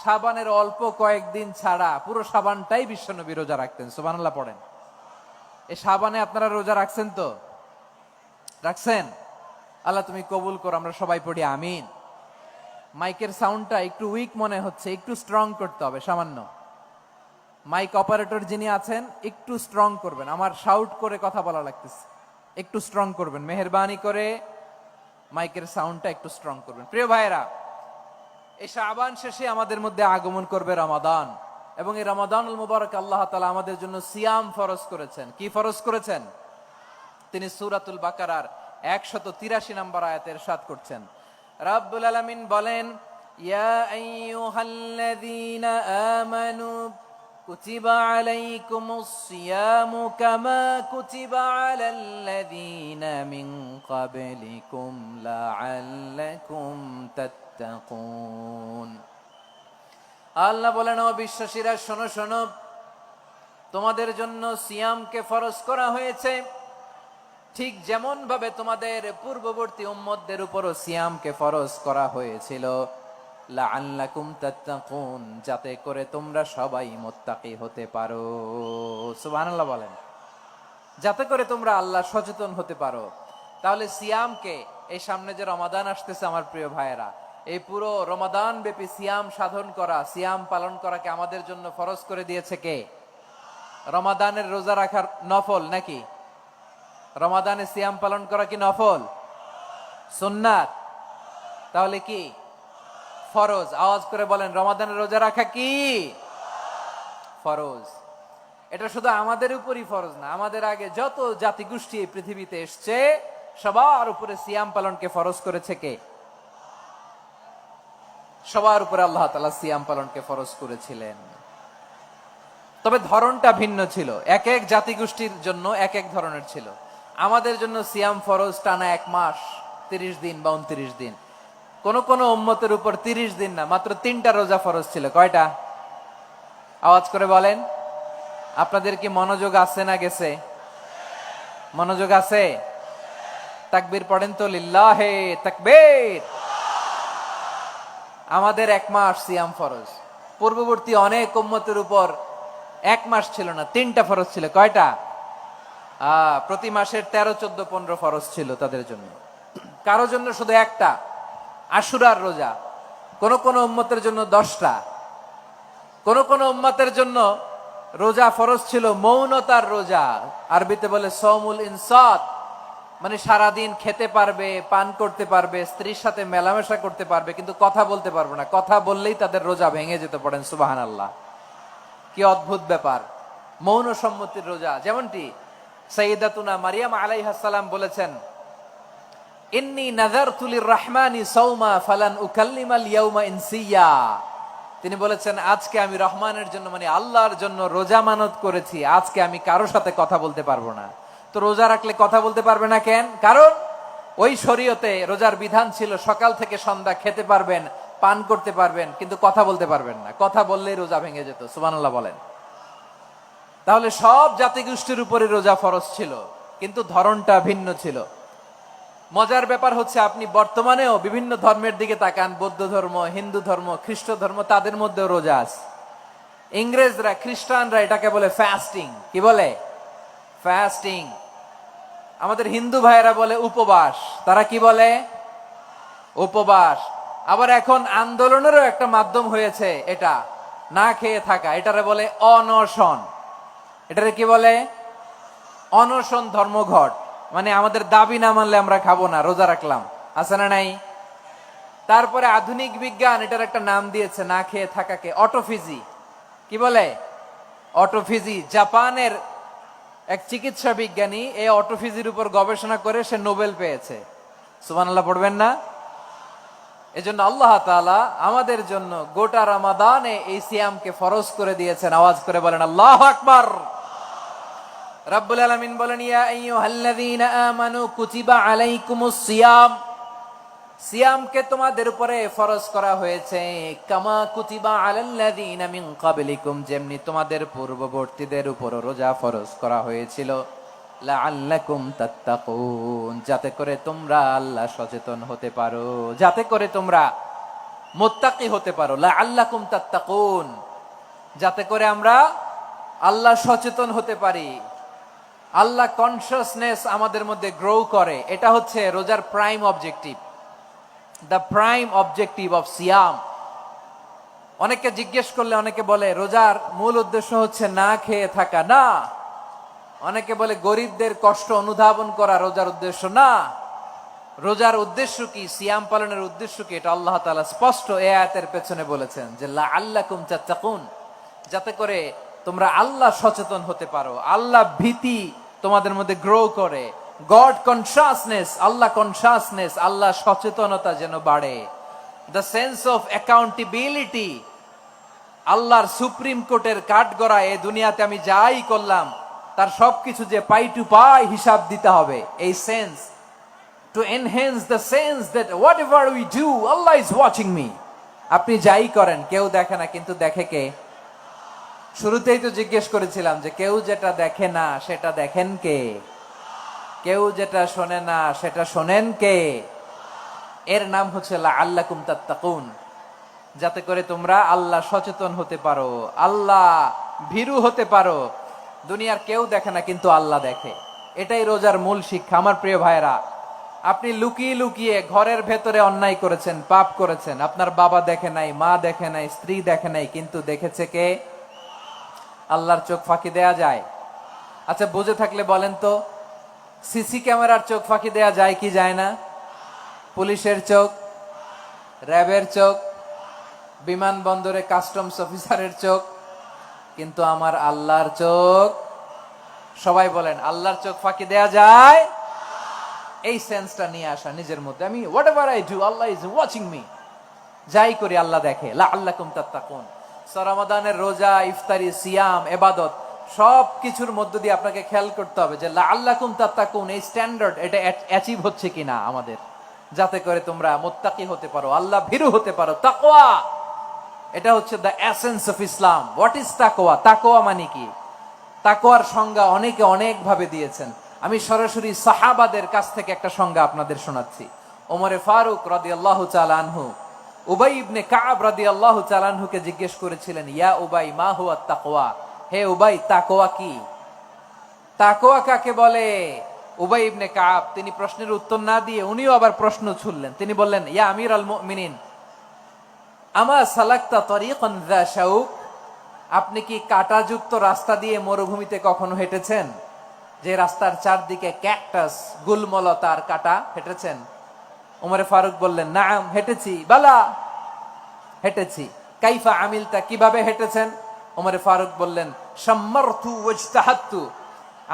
শাবানের অল্প কয়েকদিন ছাড়া পুরো শাবানটাই বিশ্বনবী রোজা রাখতেন। সুবহানাল্লাহ পড়েন। এই শাবানে আপনারা রোজা রাখছেন তো? রাখছেন? আল্লাহ তুমি কবুল করো, আমরা সবাই পড়ি আমিন। মাইকের সাউন্ডটা একটু উইক মনে হচ্ছে, একটু স্ট্রং করতে হবে সামান্য। মাইক অপারেটর যিনি আছেন একটু স্ট্রং করবেন, আমার শাউট করে কথা বলা লাগতেছে, একটু স্ট্রং করবেন মেহেরবানি করে, মাইকের সাউন্ডটা একটু স্ট্রং করবেন। প্রিয় ভাইয়েরা, এই শাবান শেষে আমাদের মধ্যে আগমন করবে রমাদান, এবং এই রমাদানুল মুবারক আল্লাহ তাআলা আমাদের জন্য সিয়াম ফরজ করেছেন। কি ফরজ করেছেন? তিনি সূরাতুল বাকারার 183 নম্বর আয়াতে ইরশাদ করছেন, রাব্বুল আলামিন বলেন, ইয়া আইয়ুহাল্লাযীনা আমানু কুতিবা আলাইকুমুস সিয়ামু কামা কুতিবা আলাল্লাযীনা মিন ক্বাবলিকুম লাআল্লাকুম তাত্তাকুন। আল্লাহ বলেন, ও বিশ্বাসীরা শোনো শোনো, তোমাদের জন্য সিয়ামকে ফরজ করা হয়েছে, ঠিক যেমন ভাবে তোমাদের পূর্ববর্তী উম্মতদের উপরও সিয়ামকে ফরজ করা হয়েছিল, লাআল্লাকুম তাত্তাকুন, যাতে করে তোমরা সবাই মুত্তাকি হতে পারো। সুবহানাল্লাহ বলেন, যাতে করে তোমরা আল্লাহ সচেতন হতে পারো। তাহলে সিয়ামকে, এই সামনে যে রমাদান আসতেছে আমার প্রিয় ভাইয়েরা, এই পুরো রমাদান ব্যাপী সিয়াম সাধন করা, সিয়াম পালন করাকে আমাদের জন্য ফরজ করে দিয়েছে কে? রমাদানের রোজা রাখার নফল নাকি? রমাদানে সিয়াম পালন করা কি নফল? সুন্নাত? তাহলে কি ফরজ? আওয়াজ করে বলেন, রমাদানের রোজা রাখা কি ফরজ? এটা শুধু আমাদের উপরই ফরজ না, আমাদের আগে যত জাতিগোষ্ঠী এই পৃথিবীতে এসছে সবার উপরে সিয়াম পালনকে ফরজ করেছে কে? সবার উপরে আল্লাহ তাআলা সিয়াম পালনকে ফরজ করেছিলেন। তবে ধরনটা ভিন্ন ছিল, এক এক জাতিগোষ্ঠীর জন্য এক এক ধরনের ছিল। আমাদের জন্য সিয়াম ফরজ টানা 1 মাস 30 দিন বা 29 দিন। কোন কোন উম্মতের উপর 30 দিন না, মাত্র 3টা রোজা ফরজ ছিল। কয়টা? আওয়াজ করে বলেন। আপনাদের কি মনোযোগ আছে না গেছে? মনোযোগ আছে? তাকবীর পড়েন তো, লিল্লাহে তাকবীর। আমাদের 1 মাস সিয়াম ফরজ। পূর্ববর্তী অনেক উম্মতের উপর 1 মাস ছিল না, 3টা ফরজ ছিল। কয়টা? প্রতি মাসের 13, 14, 15 ফরজ ছিল তাদের জন্য। কারো জন্য শুধু একটা, আশুরার রোজা। কোন কোন উম্মতের জন্য 10টা। কোন কোন উম্মতের জন্য রোজা ফরজ ছিল মৌনতার রোজা, আরবিতে বলে সওমুল ইনসাত, মানে সারাদিন খেতে পারবে, পান করতে পারবে, স্ত্রীর সাথে মেলামেশা করতে পারবে, কিন্তু কথা বলতে পারবে না। কথা বললেই তাদের রোজা ভেঙে যেতে। পড়েন সুবহানাল্লাহ। কি অদ্ভুত ব্যাপার! মৌন সম্মতির রোজা। যেমনটি সাইয়্যিদাতুনা মারিয়াম আলাইহাস সালাম বলেছেন, ইন্নী নাযারতু লির-রাহমানি সাওমা ফালান উকাল্লিমাল ইয়াওমা ইনসিয়া। তিনি বলেছেন, আজকে আমি রহমানের জন্য, মানে আল্লাহর জন্য রোজা মানত করেছি, আজকে আমি কারো সাথে কথা বলতে পারবো না। তো রোজা রাখলে কথা বলতে পারবে না কেন? কারণ ওই শরীয়তে রোজার বিধান ছিল সকাল থেকে সন্ধ্যা খেতে পারবেন, পান করতে পারবেন, কিন্তু কথা বলতে পারবেন না। কথা বললেই রোজা ভেঙে যেত। সুবহানাল্লাহ বলেন। তাহলে সব জাতিগোষ্ঠীর উপরে রোজা ফরজ ছিল, কিন্তু ধরনটা ভিন্ন ছিল। মজার ব্যাপার হচ্ছে, আপনি বর্তমানেও বিভিন্ন ধর্মের দিকে তাকান, বৌদ্ধ ধর্ম, হিন্দু ধর্ম, খ্রিস্ট ধর্ম, তাদের মধ্যেও রোজা আছে। ইংরেজরা, খ্রিস্টানরা এটাকে বলে ফাস্টিং। কি বলে? ফাস্টিং। আমাদের হিন্দু ভাইয়েরা বলে উপবাস। তারা কি বলে? উপবাস। আবার এখন আন্দোলনেরও একটা মাধ্যম হয়েছে এটা, না খেয়ে থাকা। এটারে বলে অনশন। এটারে কি বলে? অনশন ধর্মঘট। মানে আমাদের দাবি না মানলে আমরা খাবো না, রোজা রাখলাম। আছে না নাই? তারপরে আধুনিক বিজ্ঞান এটার একটা নাম দিয়েছে না খেয়ে থাকাকে, অটোফিজি। কি বলে? অটোফিজি। জাপানের এক চিকিৎসা বিজ্ঞানী এই অটোফিজির উপর গবেষণা করে সে নোবেল পেয়েছে। সুবহানাল্লাহ পড়বেন না? এজন্য আল্লাহ তাআলা আমাদের জন্য গোটা রমাদানে এই সিয়ামকে ফরজ করে দিয়েছেন। আওয়াজ করে বলেন আল্লাহু আকবার। রাব্বুল আলামিন বলেন, ইয়া আইয়ুহাল্লাযীনা আমানু কুতিবা আলাইকুমুস সিয়াম। সিয়ামকে তোমাদের উপরে ফরজ করা হয়েছে, কামা কুতিবা আলাল্লাযীনা মিন ক্বাবলিকুম, যেমনি তোমাদের পূর্ববর্তীদের উপর রোজা ফরজ করা হয়েছিল, লাআল্লাকুম তাত্তাকুন, যাতে করে তোমরা আল্লাহ সচেতন হতে পারো, যাতে করে তোমরা মুত্তাকি হতে পারো। লাআল্লাকুম তাত্তাকুন, যাতে করে আমরা আল্লাহ সচেতন হতে পারি, আল্লাহ কনসিয়াসনেস আমাদের মধ্যে গ্রো করে। এটা হচ্ছে রোজার prime objective, the prime objective of সিয়াম। অনেকে জিজ্ঞেস করলে অনেকে বলে রোজার মূল উদ্দেশ্য হচ্ছে না খেয়ে থাকা। না। অনেকে বলে গরিবদের কষ্ট অনুধাবন করা রোজার উদ্দেশ্য। না। রোজার উদ্দেশ্য কি, সিয়াম পালনের উদ্দেশ্য কি, এটা আল্লাহ তাআলা স্পষ্ট এই আয়াতের পেছনে বলেছেন যে লাআল্লাকুম তাত্তাকুন, যাতে করে তোমরা আল্লাহ সচেতন হতে পারো, আল্লাহ ভীতি তোমাদের মধ্যে গ্রো করে, গড কনসিয়াসনেস, আল্লাহ কনসিয়াসনেস, আল্লাহ সচেতনতা যেন বাড়ে, দ্য সেন্স অফ অ্যাকাউন্টেবিলিটি, আল্লাহর সুপ্রিম কোর্টের কাঠগড়া এই দুনিয়াতে আমি যাই করলাম তার সবকিছু যে পাই টু পাই হিসাব দিতে হবে, এই sense, to enhance the sense that what ever we do Allah is watching me. আপনি যাই করেন কেউ দেখে না, কিন্তু দেখে কে? শুরুতেই তো জিজ্ঞেস করেছিলাম যে কেউ যেটা দেখে না সেটা দেখেন কে? কেউ যেটা শোনে না সেটা শোনেন কে? এর নাম হচ্ছে লাআল্লাকুম তাত্তাকুন, যাতে করে তোমরা আল্লাহ সচেতন হতে পারো, আল্লাহ ভীরু হতে পারো। দুনিয়ার কেউ দেখে না, কিন্তু আল্লাহ দেখে। এটাই রোজার মূল শিক্ষা। আমার প্রিয় ভাইরা, আপনি লুকিয়ে লুকিয়ে ঘরের ভেতরে অন্যায় করেছেন, পাপ করেছেন, আপনার বাবা দেখে নাই, মা দেখে নাই, স্ত্রী দেখে নাই, কিন্তু দেখেছে কে? আল্লাহর চোখ ফাঁকি দেয়া যায়? আচ্ছা, বুঝে থাকলে বলেন তো, সিসি ক্যামেরার চোখ ফাঁকি দেয়া যায় কি যায় না? পুলিশের চোখ, র্যাবের চোখ, বিমানবন্দরে কাস্টমস অফিসারের চোখ, কিন্তু আমার আল্লাহর চোখ? সবাই বলেন, আল্লাহর চোখ ফাঁকি দেয়া যায়? এই সেন্সটা নিয়ে আসা নিজের মধ্যে, আমি what ever I do Allah is watching me, যাই করি আল্লাহ দেখে। লাআল্লাকুম তাত্তাকুন। রমাদানের রোজা, ইফতারি, সিয়াম, ইবাদত সব কিছুর মধ্য দিয়ে আপনাকে খেয়াল করতে হবে যে লাআল্লাকুম তাত্তাকুন এই স্ট্যান্ডার্ড এটা অ্যাচিভ হচ্ছে কিনা আমাদের, যাতে করে তোমরা মুত্তাকি হতে পারো, আল্লাহ ভীরু হতে পারো। তাকওয়া, এটা হচ্ছে the essence of Islam. What is তাকওয়া? তাকওয়া মানে কি? তাকওয়ার সংজ্ঞা অনেকে অনেক ভাবে দিয়েছেন। আমি সরাসরি সাহাবাদের কাছ থেকে একটা সংজ্ঞা আপনাদের শোনাচ্ছি। ওমরে ফারুক রাদিয়াল্লাহু তাআলা আনহু উবাই ইবনে কাব রাদিয়াল্লাহু তাআলা আনহুকে জিজ্ঞেস করেছিলেন, ইয়া উবাই মা হুয়া তাকওয়া? হে উবাই, তাকওয়া কি? তাকওয়া কাকে বলে? উবাই ইবনে কাব তিনি প্রশ্নের উত্তর না দিয়ে উনিও আবার প্রশ্ন ছুড়লেন। তিনি বললেন, ইয়া আমিরাল মুমিনিন, আমা সালাকতা তরিকান যা শাউক? আপনি কি কাঁটাযুক্ত রাস্তা দিয়ে মরুভূমিতে কখনো হেঁটেছেন? যে রাস্তার চারদিকে ক্যাকটাস, গুলমলতার কাঁটা, হেঁটেছেন? ওমরে ফারুক বললেন, নাম, হেঁটেছি। বালা, হেঁটেছি। কাইফা আমিলতা, কিভাবে হেঁটেছেন? ওমরে ফারুক বললেন, শাম্মারতু ওয়াজতাহাত্তু,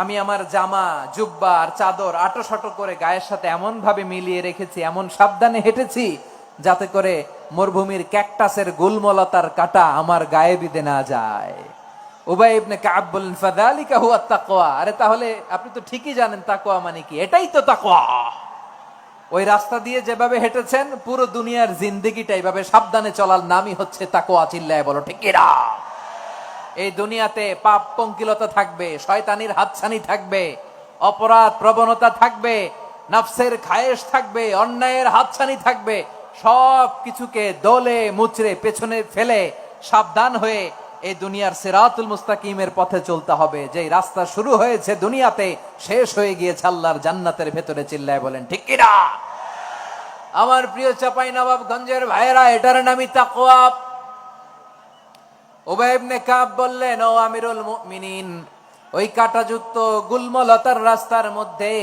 আমি আমার জামা, জুব্বা আর চাদর আটোসাটো করে গায়ের সাথে এমন ভাবে মিলিয়ে রেখেছি, এমন সাবধানে হেঁটেছি যাতে করে মরুভূমির ক্যাকটাসের গুলমলতার কাঁটা আমার গায়ে বিঁধে না যায়। উবাই ইবনে কাব বললেন, ফাযালিকা হুয়া তাকওয়া। আরে তাহলে আপনি তো ঠিকই জানেন তাকওয়া মানে কি, এটাই তো তাকওয়া। ওই রাস্তা দিয়ে যেভাবে হেঁটেছেন পুরো দুনিয়ার জিন্দেগিটা এইভাবে সাবধানে চলার নামই হচ্ছে তাকওয়া। চিল্লায় বলো ঠিক কিনা? এই দুনিয়াতে পাপ পঙ্কিলতা থাকবে, শয়তানির হাতছানি থাকবে, অপরাধ প্রবণতা থাকবে, নফসের খায়েশ থাকবে, অন্যায়ের হাতছানি থাকবে। সব কিছুকে দলে মুচড়ে পেছনে ফেলে সাবধান হয়ে এই দুনিয়ার সিরাতুল মুস্তাকিমের পথে চলতে হবে। যেই রাস্তা শুরু হয়েছে দুনিয়াতে, শেষ হয়ে গিয়েছে আল্লাহর জান্নাতের ভেতরে। চিল্লায় বলেন ঠিক কিনা? আমার প্রিয় চাঁপাইনবাবগঞ্জের ভাইয়েরা, এটার নামই তাকওয়া। উবাই ইবনে কাব বললেন, ও আমিরুল মুমিনিন, ওই কাঁটাযুক্ত গুলমলতার রাস্তার মধ্যে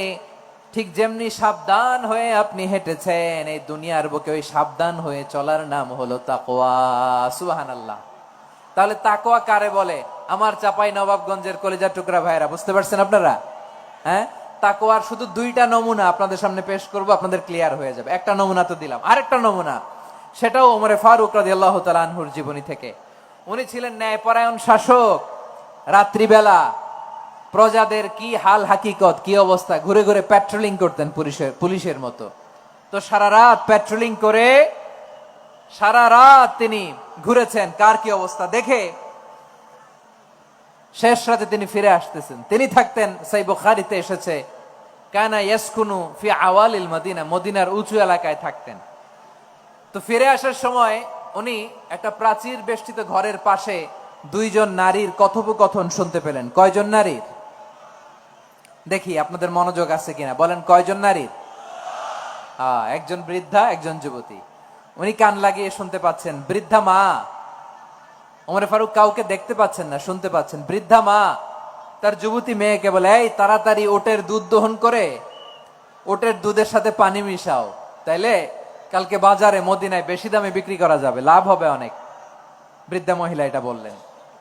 ঠিক যেমনি সাবধান হয়ে আপনি হেঁটেছেন, এই দুনিয়ার বুকে ওই সাবধান হয়ে চলার নাম হলো তাকওয়া। সুবহানাল্লাহ। তাহলে তাকওয়া কারে বলে? আমার চাঁপাইনবাবগঞ্জের কলিজা টুকরা ভাইয়েরা, বুঝতে পারছেন আপনারা? হ্যাঁ, তাকওয়ার শুধু দুইটা নমুনা আপনাদের সামনে পেশ করব, আপনাদের ক্লিয়ার হয়ে যাবে। একটা নমুনা তো দিলাম, আরেকটা নমুনা, সেটাও ওমরে ফারুক রাদিয়াল্লাহু তাআলা আনহুর জীবনী থেকে। উনি ছিলেন ন্যায়পরায়ণ শাসক। রাত্রিবেলা প্রজাদের কি হাল হাকিকত, কি অবস্থা, ঘুরে ঘুরে প্যাট্রোলিং করতেন পুলিশের মতো। তো সারা রাত প্যাট্রোলিং করে সারা রাত তিনি ঘুরেছেন কার কি অবস্থা দেখে। শেষ রাতে তিনি ফিরে আসতেছেন। তিনি থাকতেন, সহিহ বুখারীতে এসেছে, কানা ইয়াসকুনু ফি আওয়ালিল মদিনা, মদিনার উঁচু এলাকায় থাকতেন। তো ফিরে আসার সময় উনি একটা প্রাচীর বেষ্টিত ঘরের পাশে দুইজন নারীর কথোপকথন শুনতে পেলেন। কয়জন নারীর? দেখি আপনাদের মনোযোগ আছে কিনা, বলেন কয়জন নারীর? একজন বৃদ্ধা, একজন যুবতী। উনি কান লাগিয়ে শুনতে পাচ্ছেন। বৃদ্ধা মা, ওমরে ফারুক কাউকে দেখতে পাচ্ছেন না, শুনতে পাচ্ছেন। বৃদ্ধা মা তার যুবতী মেয়েকে বলে, এই তাড়াতাড়ি ওটের দুধ দহন করে ওটের দুধের সাথে পানি মিশাও, তাইলে কালকে বাজারে মদিনায় বেশি দামে বিক্রি করা যাবে, লাভ হবে অনেক। বৃদ্ধা মহিলা এটা বললেন।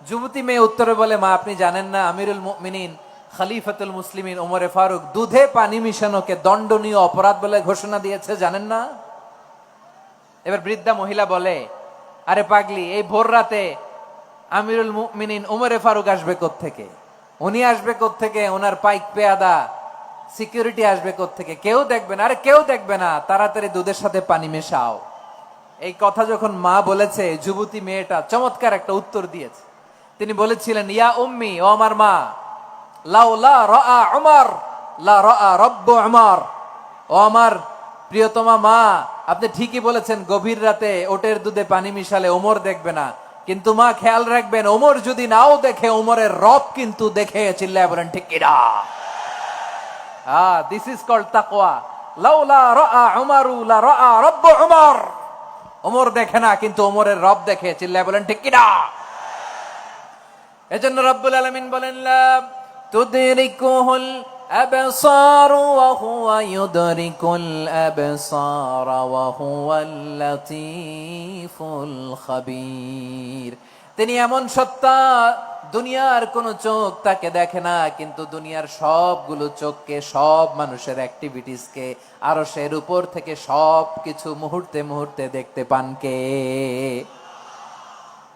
যুবতী মেয়ে উত্তরে বলে, মা আপনি জানেন না আমিরুল মুমিনিন খলিফাতুল মুসলিমিন ওমরে ফারুক দুধে পানি মিশানোকে দণ্ডনীয় অপরাধ বলে ঘোষণা দিয়েছে, জানেন না? এবার বৃদ্ধা মহিলা বলে, আরে পাগলি, এই ভোর রাতে আমিরুল মুমিনিন উমরে ফারুক আসবে কোত্থেকে? উনি আসবে কোত্থেকে? ওনার পাইক পেয়াদা সিকিউরিটি আসবে কোত্থেকে? কেউ দেখবে না। আরে কেউ দেখবে না, তাড়াতাড়ি দুধের সাথে পানি মেশাও। এই কথা যখন মা বলেছে, যুবতী মেয়েটা চমৎকার একটা উত্তর দিয়েছে। তিনি বলেছিলেন, ইয়া উম্মি, ও আমার মা, লাউলা রাআ উমর লা রাআ রব্বু উমর। ও আমার প্রিয়তমা মা, আপনি ঠিকই বলেছেন, গভীর রাতে ওটের দুধে পানি মিশালে ওমর দেখবে না, কিন্তু মা খেয়াল রাখবেন, ওমর যদি নাও দেখে, ওমরের রব কিন্তু দেখে। চিল্লায় বলেন ঠিক কিনা? দিস ইজ কল্ড তাকওয়া। লাউলা রাআ উমরু লা রাআ রব্বু উমর। ওমর দেখে না, কিন্তু ওমরের রব দেখে। চিল্লায় বলেন ঠিক কিনা? এজন্য রব্বুল আলামিন বলেন, লা তুদরিকুহুল আবসার ওয়া হুয়া ইউদরিকুল আবসার ওয়া হুয়াল লাতীফুল খাবীর। তিনি এমন সত্তা, দুনিয়ার কোন চোখ তাকে দেখে না, কিন্তু দুনিয়ার সবগুলো চোখকে, সব মানুষের অ্যাক্টিভিটিসকে, আরশের উপর থেকে সবকিছু মুহূর্তে মুহূর্তে দেখতে পান কে?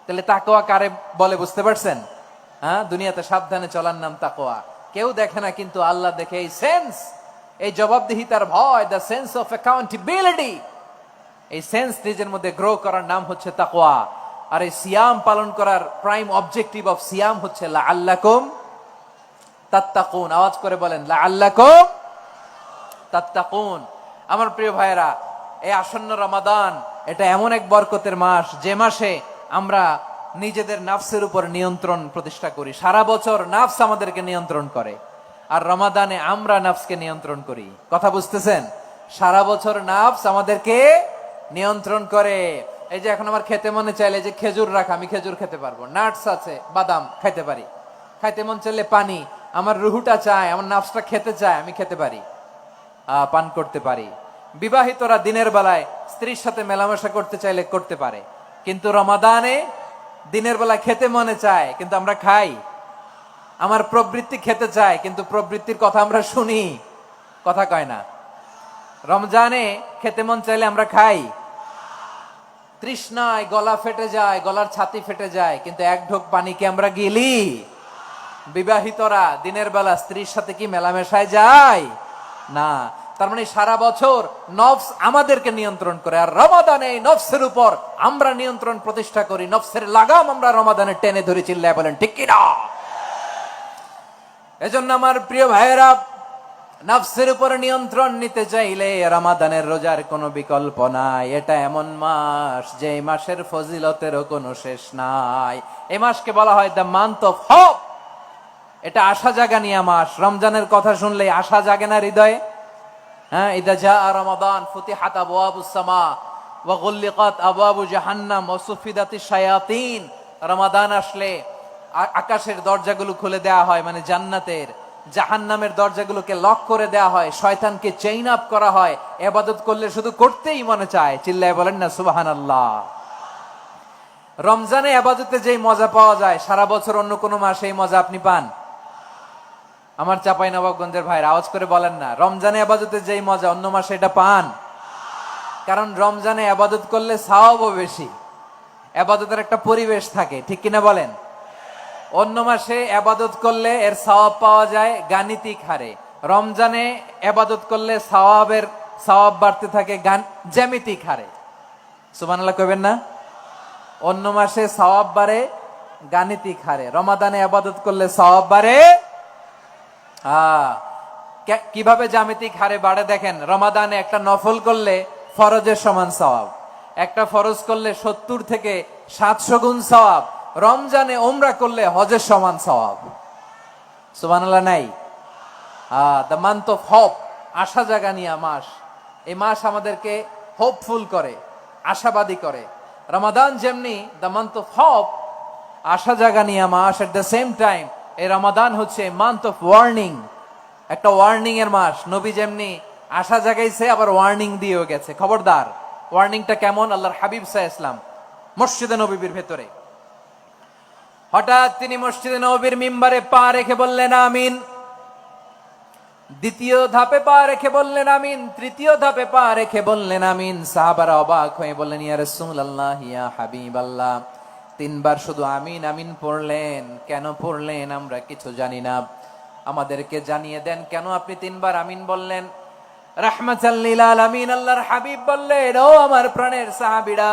তাহলে তাকওয়া কারে বলে বুঝতে পারছেন? দুনিয়াতে সাবধানে চলার নাম তাকওয়া। কেউ দেখে না, কিন্তু আল্লাহ দেখে। এই সেন্স, এই জবাবদিহিতার ভয়, দ্য সেন্স অফ অ্যাকাউন্টেবিলিটি, এই সেন্স নিজের মধ্যে গ্রো করার নাম হচ্ছে তাকওয়া। আর এই সিয়াম পালন করার প্রাইম অবজেক্টিভ অফ সিয়াম হচ্ছে লাআল্লাকুম তাত্তাকুন। আওয়াজ করে বলেন, লাআল্লাকুম তাত্তাকুন। আমার প্রিয় ভাইয়েরা, এই আসন্ন রমাদান, এটা এমন এক বরকতের মাস, যে মাসে আমরা নিজেদের নাফসের উপর নিয়ন্ত্রণ প্রতিষ্ঠা করি। সারা বছর নাফস আমাদেরকে নিয়ন্ত্রণ করে, আর রমাদানে আমরা নাফসকে নিয়ন্ত্রণ করি। কথা বুঝতেছেন? সারা বছর নাফস আমাদেরকে নিয়ন্ত্রণ করে। এই যে এখন আমার খেতে মনে চাইলে যে খেজুর রাখা, আমি খেজুর খেতে পারবো, নাটস আছে, বাদাম খাইতে পারি। খাইতে মন চাইলে পানি, আমার রুহুটা চায়, আমার নাফসটা খেতে চায়, আমি খেতে পারি, পান করতে পারি। বিবাহিতরা দিনের বেলায় স্ত্রীর সাথে মেলামেশা করতে চাইলে করতে পারে, কিন্তু রমাদানে দিনের বেলায় খেতে মনে চায়, কিন্তু আমরা খাই। আমার প্রবৃত্তি খেতে চায়, কিন্তু প্রবৃত্তির কথা আমরা শুনি, কথা কয় না। রমজানে খেতে মন চাইলে আমরা খাই, তৃষ্ণায় গলা ফেটে যায়, গলার ছাতি ফেটে যায়, কিন্তু এক ঢোক পানিকে আমরা গিলি। বিবাহিতরা দিনের বেলা স্ত্রীর সাথে কি মেলামেশায় যায়? না। তার মানে সারা বছর নফস আমাদেরকে নিয়ন্ত্রণ করে, আর রমাদানে এই নফসের উপর আমরা নিয়ন্ত্রণ প্রতিষ্ঠা করি। নফসের লাগাম আমরা রমাদানে টেনে ধরে। চিল্লায় বলেন ঠিক কিনা? এজন্য আমার প্রিয় ভাইয়েরা, নফসের উপর নিয়ন্ত্রণ নিতে চাইলে রমাদানের রোজার কোনো বিকল্প নাই। এটা এমন মাস, যে মাসের ফজিলতেরও কোনো শেষ নাই। এই মাসকে বলা হয় দ্য মান্থ অফ হোপ। এটা আশা জাগানিয়া মাস। রমজানের কথা শুনলে আশা জাগে না হৃদয়ে? ইদা জাআ রমাদান ফুতিহাত আবওয়াবুস সামা ওয়া গুল্লিকাত আবওয়াবু জাহান্নাম ওয়া সুফিদাতিশ শায়াতিন। রমাদান আসলে আকাশের দরজাগুলো খুলে দেওয়া হয়, মানে জান্নাতের। জাহান্নামের দরজাগুলোকে লক করে দেওয়া হয়, শয়তানকে চেইন আপ করা হয়। ইবাদত করলে শুধু করতেই মনে চায়। চিল্লায় বলেন না সুবহানাল্লাহ। রমজানে ইবাদতে যেই মজা পাওয়া যায়, সারা বছর অন্য কোনো মাসে এই মজা আপনি পান? আমার চাঁপাইনবাবগঞ্জের ভাইরা আওয়াজ করে বলেন না, রমজানে ইবাদতে যেই মজা অন্য মাসে এটা পান? কারণ রমজানে ইবাদত করলে সওয়াবও বেশি, ইবাদতের একটা পরিবেশ থাকে, ঠিক কিনা বলেন? অন্য মাসে ইবাদত করলে এর সওয়াব পাওয়া যায় গাণিতিক হারে, রমজানে ইবাদত করলে সওয়াব বাড়তে থাকে জ্যামিতিক হারে। সুবহানাল্লাহ কইবেন না? অন্য মাসে সওয়াব বাড়ে গাণিতিক হারে, রমাদানে ইবাদত করলে সওয়াব বাড়ে কিভাবে জ্যামিতিক হারে বাড়ে দেখেন। রমাদানে একটা নফল করলে ফরজের সমান সওয়াব, একটা ফরজ করলে 70 থেকে 700 গুণ সওয়াব। রমজানে উমরা করলে হজের সমান সওয়াব। সুবহানাল্লাহ নাই? দ্য মান্থ অফ হোপ, আশা জাগানিয়া মাস। এই মাস আমাদেরকে হোপফুল করে, আশাবাদী করে। রমাদান যেমনি দ্য মান্থ অফ হোপ, আশা জাগানিয়া মাস, এট দ্য সেম টাইম এই রমাদান হচ্ছে মান্থ অফ ওয়ার্নিং, একটা ওয়ার্নিং এর মাস। নবী যেমনি আশা জাগাইছে, আবার ওয়ার্নিং দিয়েও গেছে, খবরদার। ওয়ার্নিংটা কেমন? আল্লাহর হাবিব সাল্লাল্লাহু আলাইহি ওয়াসাল্লাম মসজিদে নববীর ভেতরে, হঠাৎ তিনি মসজিদে নববীর মিম্বারে পা রেখে বললেন আমিন। দ্বিতীয় ধাপে পা রেখে বললেন আমিন, তৃতীয় ধাপে পা রেখে বললেন আমিন। সাহাবারা অবাক হয়ে বললেন, ইয়া রাসূলুল্লাহ, ইয়া হাবিবাল্লাহ, তিনবার শুধু আমিন আমিন পড়লেন। কেন পড়লেন আমরা কিছু জানি না, আমাদেরকে জানিয়ে দেন কেন আপনি তিনবার আমিন বললেন। রাহমাতাল লিল আলামিন আল্লাহর হাবিব বললেন, ও আমার প্রাণের সাহাবীরা,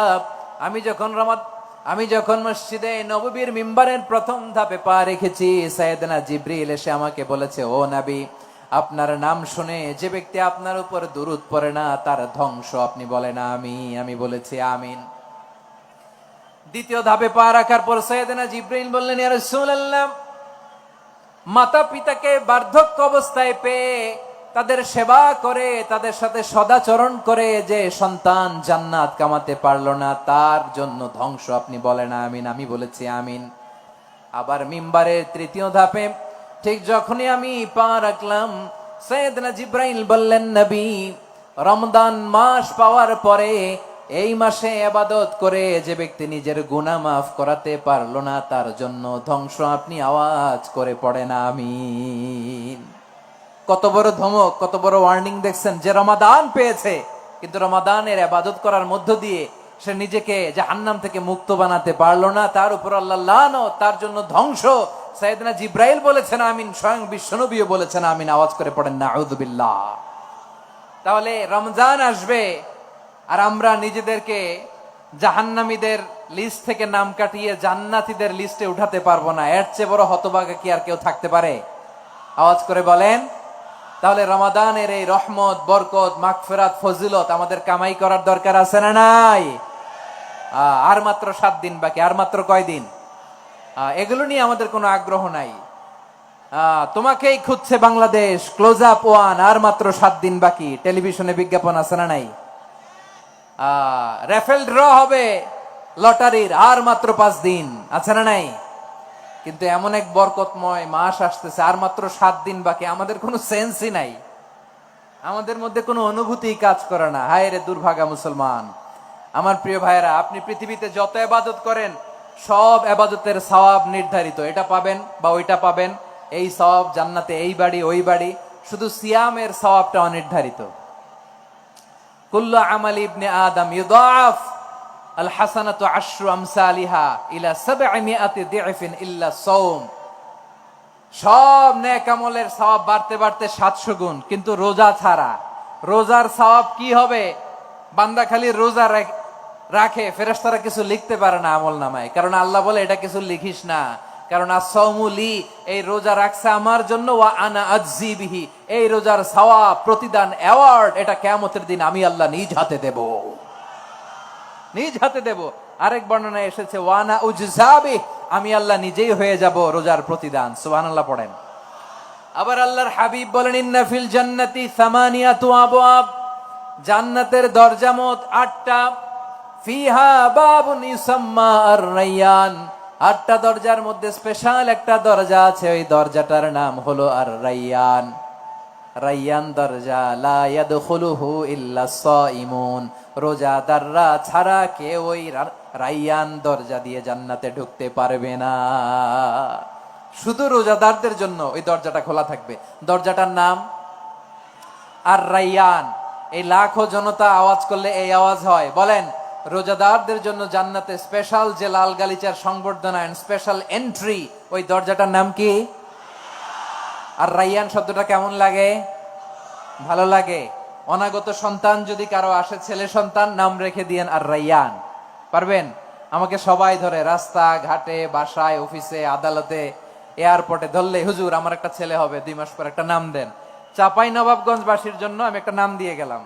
আমি যখন মসজিদে নববীর মিম্বারের প্রথম ধাপে পা রেখেছি, সাইয়েদনা জিবরিল এসে আমাকে বলেছে, ও নবী, আপনার নাম শুনে যে ব্যক্তি আপনার উপর দুরূদ পড়ে না তার ধ্বংস। আপনি বলেন আমি বলেছি আমিন। দ্বিতীয় ধাপে পা রাখার পর সাইয়েদনা জিবরিল বললেন, ইয়া রাসূলুল্লাহ, মাতা পিতাকে বার্ধক্য অবস্থায় পেয়ে তাদের সেবা করে, তাদের সাথে সদাচরণ করে যে সন্তান জান্নাত কামাতে পারলো না তার জন্য ধ্বংস। আপনি বলেন আমিন। আমি বলেছি আমিন। আবার মিম্বারের তৃতীয় ধাপে ঠিক যখনই আমি পা রাখলাম, সাইয়েদনা জিবরাইল বললেন, নবী, রমজান মাস পাওয়ার পরে এই মাসে ইবাদত করে যে ব্যক্তি নিজের গুনাহ মাফ করাতে পারলো না তার জন্য ধ্বংস। আপনি আওয়াজ করে পড়েন আমিন। কত বড় ধমক, কত বড় ওয়ার্নিং দেখছেন। যে রমাদান পেয়েছে কিন্তু রমাদানের ইবাদত করার মধ্য দিয়ে সে নিজেকে জাহান্নাম থেকে মুক্ত বানাতে পারলো না, তার উপর আল্লাহ লানত, তার জন্য ধ্বংস। সাইয়েদনা জিবরাইল বলেছেন আমিন, স্বয়ং বিশ্বনবীও বলেছেন আমিন। আওয়াজ করে পড়েন নাউযুবিল্লাহ। তাহলে রমজান আসবে আর আমরা নিজেদেরকে জাহান্নামীদের লিস্ট থেকে নাম কাটিয়ে জান্নাতীদের লিস্টে উঠাতে পারবো না। এর চেয়ে বড় হতভাগা কি আর কেউ থাকতে পারে? আওয়াজ করে বলেন। তাহলে রমাদানের এই রহমত, বরকত, মাগফিরাত, ফজিলত আমাদের কামাই করার দরকার আছে না নাই? আর মাত্র 7 দিন বাকি। আর মাত্র কয় দিন? এগুলো নিয়ে আমাদের কোনো আগ্রহ নাই। তোমাকেই খুঁজছে বাংলাদেশ, ক্লোজ আপ ওয়ান, আর মাত্র 7 দিন বাকি। টেলিভিশনে বিজ্ঞাপন আছে না নাই? রেফেল ড্র হবে লটারির, আর মাত্র 5 দিন, আছে না নাই? কিন্তু এমন এক বরকতময় মাস আসতেছে, আর মাত্র 7 দিন বাকি। আমাদের কোনো সেন্সই নাই, আমাদের মধ্যে কোনো অনুভূতি কাজ করে না। হায় রে দুর্ভাগা মুসলমান। আমার প্রিয় ভাইয়েরা, আপনি পৃথিবীতে যত ইবাদত করেন সব ইবাদতের সওয়াব নির্ধারিত। এটা পাবেন বা ওইটা পাবেন, এই সওয়াব জান্নাতে, এই বাড়ি ওই বাড়ি। শুধু সিয়ামের সওয়াবটা অনির্ধারিত। কুল্লু আমালি ইবনে আদম ইউদাফ আল হাসানাতু আশরু আমসালিহা ইলা 700 দি'ফিন ইল্লা সাওম। সব নেক আমলের সওয়াব বাড়তে বাড়তে 700 গুণ, কিন্তু রোজা ছাড়া। রোজার সওয়াব কি হবে? বান্দা খালি রোজা রাখে, ফেরেশতারা কিছু লিখতে পারে না আমলনামায়। কারণ আল্লাহ বলে এটা কিছু লিখিস না, কারণ আস-সাওমু লি, এই রোজা রাখছে আমার জন্য, ওয়া আনা আজজি বিহি, এই রোজার সওয়াব, প্রতিদান, অ্যাওয়ার্ড এটা কিয়ামতের দিন আমি আল্লাহ নিজ হাতে দেব, নিজ হাতে দেব। আরেক বর্ণনায় এসেছে ওয়ানা উজজাবি, আমি আল্লাহ নিজেই হয়ে যাব রোজার প্রতিদান। সুবহানাল্লাহ পড়েন। আবার আল্লাহর হাবিব বলেন, ইন্না ফিল জান্নাতি সামানিয়াতু আবওয়াব, জান্নাতের দরজা মোট 8টা। ফিহা বাবুন ইউসাম্মা আর-রায়্যান, 8টা দরজার মধ্যে স্পেশাল একটা দরজা আছে, ওই দরজাটার নাম হলো আর-রায়্যান। রায়্যান দরজা, লা ইয়াদখুলুহু ইল্লা সাইমুন, রোজাদাররা ছাড়া কেউ ওই রায়্যান দরজা দিয়ে জান্নাতে ঢুকতে পারবে না। শুধু রোজাদারদের জন্য ওই দরজাটা খোলা থাকবে। দরজাটার নাম আর-রায়্যান। এই লাখো জনতা আওয়াজ করলে এই আওয়াজ হয়। বলেন, রোজাদারদের জন্য জান্নাতে স্পেশাল যে লাল গালিচার সংবর্ধনা এন্ড স্পেশাল এন্ট্রি, ওই দরজাটার নাম কি? আর রায়্যান শব্দটা কেমন লাগে? ভালো লাগে। অনাগত সন্তান যদি কারো আসে, ছেলে সন্তান, নাম রেখে দিয়েন আর রায়্যান। পারবেন? আমাকে সবাই ধরে, রাস্তা ঘাটে, বাসায়, অফিসে, আদালতে, এয়ারপোর্টে ধরলে, হুজুর আমার একটা ছেলে হবে 2 মাস পর, একটা নাম দেন। চাপাই নবাবগঞ্জবাসীর জন্য আমি একটা নাম দিয়ে গেলাম।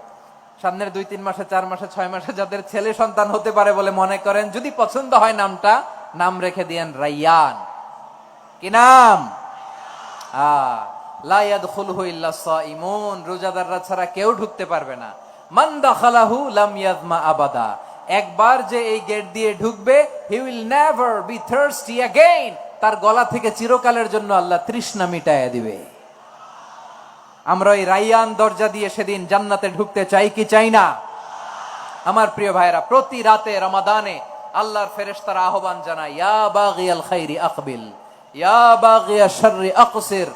সামনের 2-3 মাসে, 4 মাসে, 6 মাসে যাদের ছেলে সন্তান হতে পারে বলে মনে করেন, যদি পছন্দ হয় নামটা, নাম রেখে দিয়েন রায়্যান। কি নাম? লা ইয়াদখুলুহু ইল্লা সাইমুন, রোজাদাররা ছাড়া কেউ ঢুকতে পারবে না। মান দাখালাহু লাম ইয়াযমা আবাদা, একবার যে এই গেট দিয়ে ঢুকবে, he will never be thirsty again, তার গলা থেকে চিরকালের জন্য আল্লাহ তৃষ্ণা মিটাইয়া দিবে। আমরা ওই রায়্যান দরজা দিয়ে সেদিন জান্নাতে ঢুকতে চাই কি চাই না? আমার প্রিয় ভাইরা, প্রতি রাতে রমাদানে আল্লাহর ফেরেশতারা আহ্বান জানায়, ইয়া বাগিয়াল খাইরি আকবিল, ইয়া বাগিয়াশ শাররি আকসির,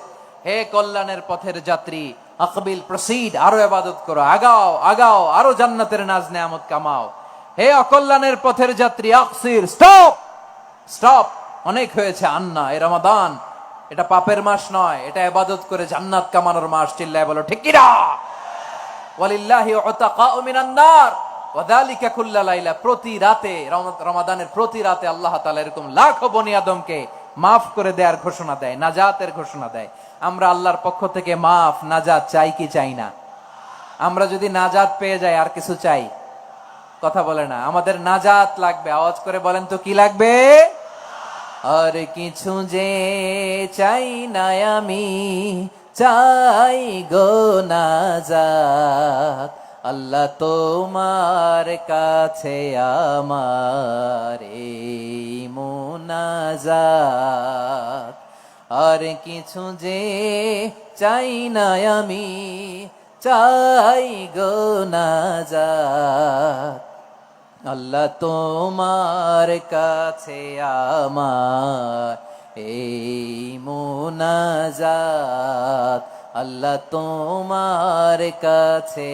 হে কল্যাণের পথের যাত্রী, আকবিল, প্রসিড, আরো ইবাদত করো, আগাও আগাও, আরো জান্নাতের নাজ নেয়ামত কামাও। হে অকল্যাণের পথের যাত্রী, আকসির, স্টপ, স্টপ, অনেক হয়েছে আন্না। এ রমাদান এটা পাপের মাস নয়, এটা ইবাদত করে জান্নাত কামানোর মাস। চিল্লায় বলো ঠিক কিনা? ওয়ালিল্লাহি উতাকাউ মিনান নার ওয়া যালিকা কুল্লা লাইলা। প্রতি রাতে, রমাদানের প্রতি রাতে আল্লাহ তাআলা এরকম লাখো বনি আদমকে মাফ করে দেওয়ার ঘোষণা দেয়, নাজাতের ঘোষণা দেয়। আমরা আল্লাহর পক্ষ থেকে মাফ, নাজাত চাই কি চাই না? আমরা যদি নাজাত পেয়ে যাই আর কিছু চাই? কথা বলে না। আমাদের নাজাত লাগবে। আওয়াজ করে বলেন তো কি লাগবে? আর কিছু যে চাই না আমি, চাই গো নাজাত। আল্লাহ তোমার কাছে আমার এই মুনাজাত। আর কিছু যে চাই না আমি, চাই গো নাজাত। আল্লাহ তোমার কাছে আমার এই মুনাজাত। আল্লাহ তোমার কাছে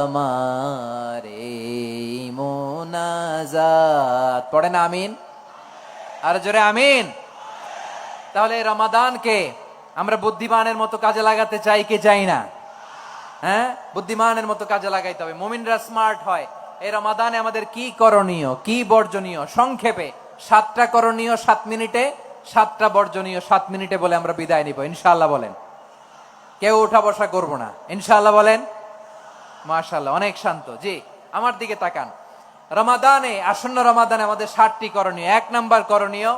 আমার এই মুনাজাত। পড়েন আমিন, আর জোরে আমিন। তাহলে রমাদানকে আমরা বুদ্ধিমানের মতো কাজে লাগাতে চাই কি চাই না? হ্যাঁ, বুদ্ধিমানের মতো কাজে লাগাইতে হবে। মুমিনরা স্মার্ট হয়। এই রমাদানে আমাদের কি করণীয়, কি বর্জনীয়? সংক্ষেপে 7টা করণীয় 7 মিনিটে, 7টা বর্জনীয় 7 মিনিটে বলে আমরা বিদায় নিব ইনশাআল্লাহ। বলেন, কেউ উঠা বসা করবো না ইনশাআল্লাহ। বলেন মাশাআল্লাহ, অনেক শান্ত। জি, আমার দিকে তাকান। রমাদানে, আসন্ন রমাদানে আমাদের 7টি করণীয়। 1 নাম্বার করণীয়,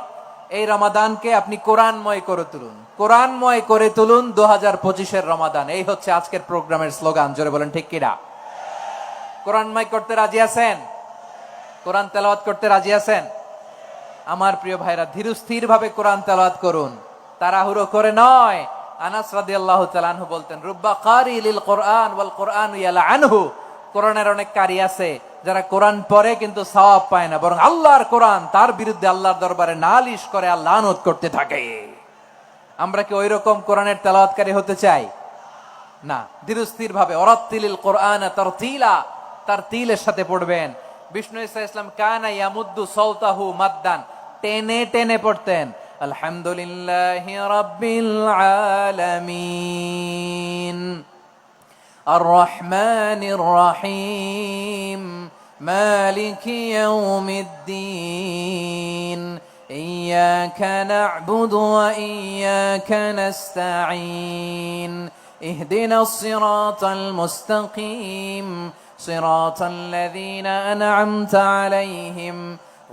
এই রমাদানকে আপনি কোরআনময় করে তুলুন। কোরআনময় করে তুলুন 2025-এর রমাদান। এই হচ্ছে আজকের প্রোগ্রামের স্লোগান। জোরে বলেন ঠিক কিনা? কোরআনময় করতে রাজি আছেন? কোরআন তেলাওয়াত করতে রাজি আছেন? আমার প্রিয় ভাইরা, ধীরস্থির ভাবে কোরআন তেলাওয়াত করুন, তাড়াহুড়ো করে নয়। আনাস রাদিয়াল্লাহু তাআলা আনহু বলতেন, রুব্বা কারি লিল কোরআন ওয়াল কোরআনু ইয়ালআনহু। কোরআনের অনেক কারি আছে যারা কোরআন পড়ে কিন্তু সওয়াব পায় না, বরং আল্লাহর কোরআন তার বিরুদ্ধে আল্লাহর দরবারে নালিশ করে আর লানত করতে থাকে। আমরা কি ওইরকম কোরআনের তেলাওয়াতকারী হতে চাই? না। ধীরস্থির ভাবে, ওরাত্তিলিল কোরআন তারতিলা, তারতিলের সাথে পড়বেন। বিষ্ণু ঈসা ইসলাম কানা ইয়ামুদ্দু সাওতাহু মাদ্দান, টেনে টেনে পড়তেন। আলহামদুলিল্লাহি রাব্বিল আলামিন আর রহমানির রহিম মালিকি ইয়াউমিদ্দিন ইয়্যাকা না'বুদু ওয়া ইয়্যাকা নাস্তাঈন ইহদিনাস সিরাতাল মুস্তাকিম সিরাতাল লাযীনা আন'আমতা আলাইহিম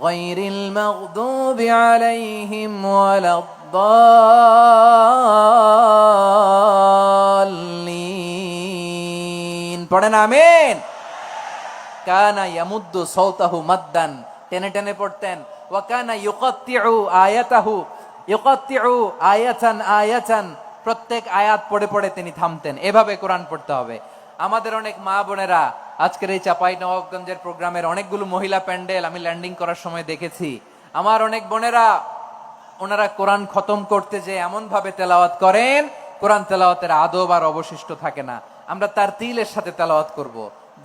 গায়রিল মাগদুবি আলাইহিম ওয়ালাদ-দাল্লিন। পড়েন আমিন। কানা ইয়ামুদ্দু সাওতাহু মাদ্দান, টেনে টেনে পড়তেন। ওয়া কানা ইউকাত্তিউ আয়াতাহু, ইউকাত্তিউ আয়াতান আয়াতান, প্রত্যেক আয়াত পড়ে পড়ে তিনি থামতেন। এভাবে কোরআন পড়তে হবে। আমাদের অনেক মা বোনেরা আজকের এই চাঁপাইনবাবগঞ্জের প্রোগ্রামের অনেকগুলো মহিলা প্যান্ডেল আমি ল্যান্ডিং করার সময় দেখেছি। আমার অনেক বোনেরা, ওনারা কোরআন খতম করতে যে এমন ভাবে তেলাওয়াত করেন, কোরআন তেলাওয়াতের আদব আর অবশিষ্ট থাকে না। আমরা তারতিলের সাথে তেলাওয়াত করব,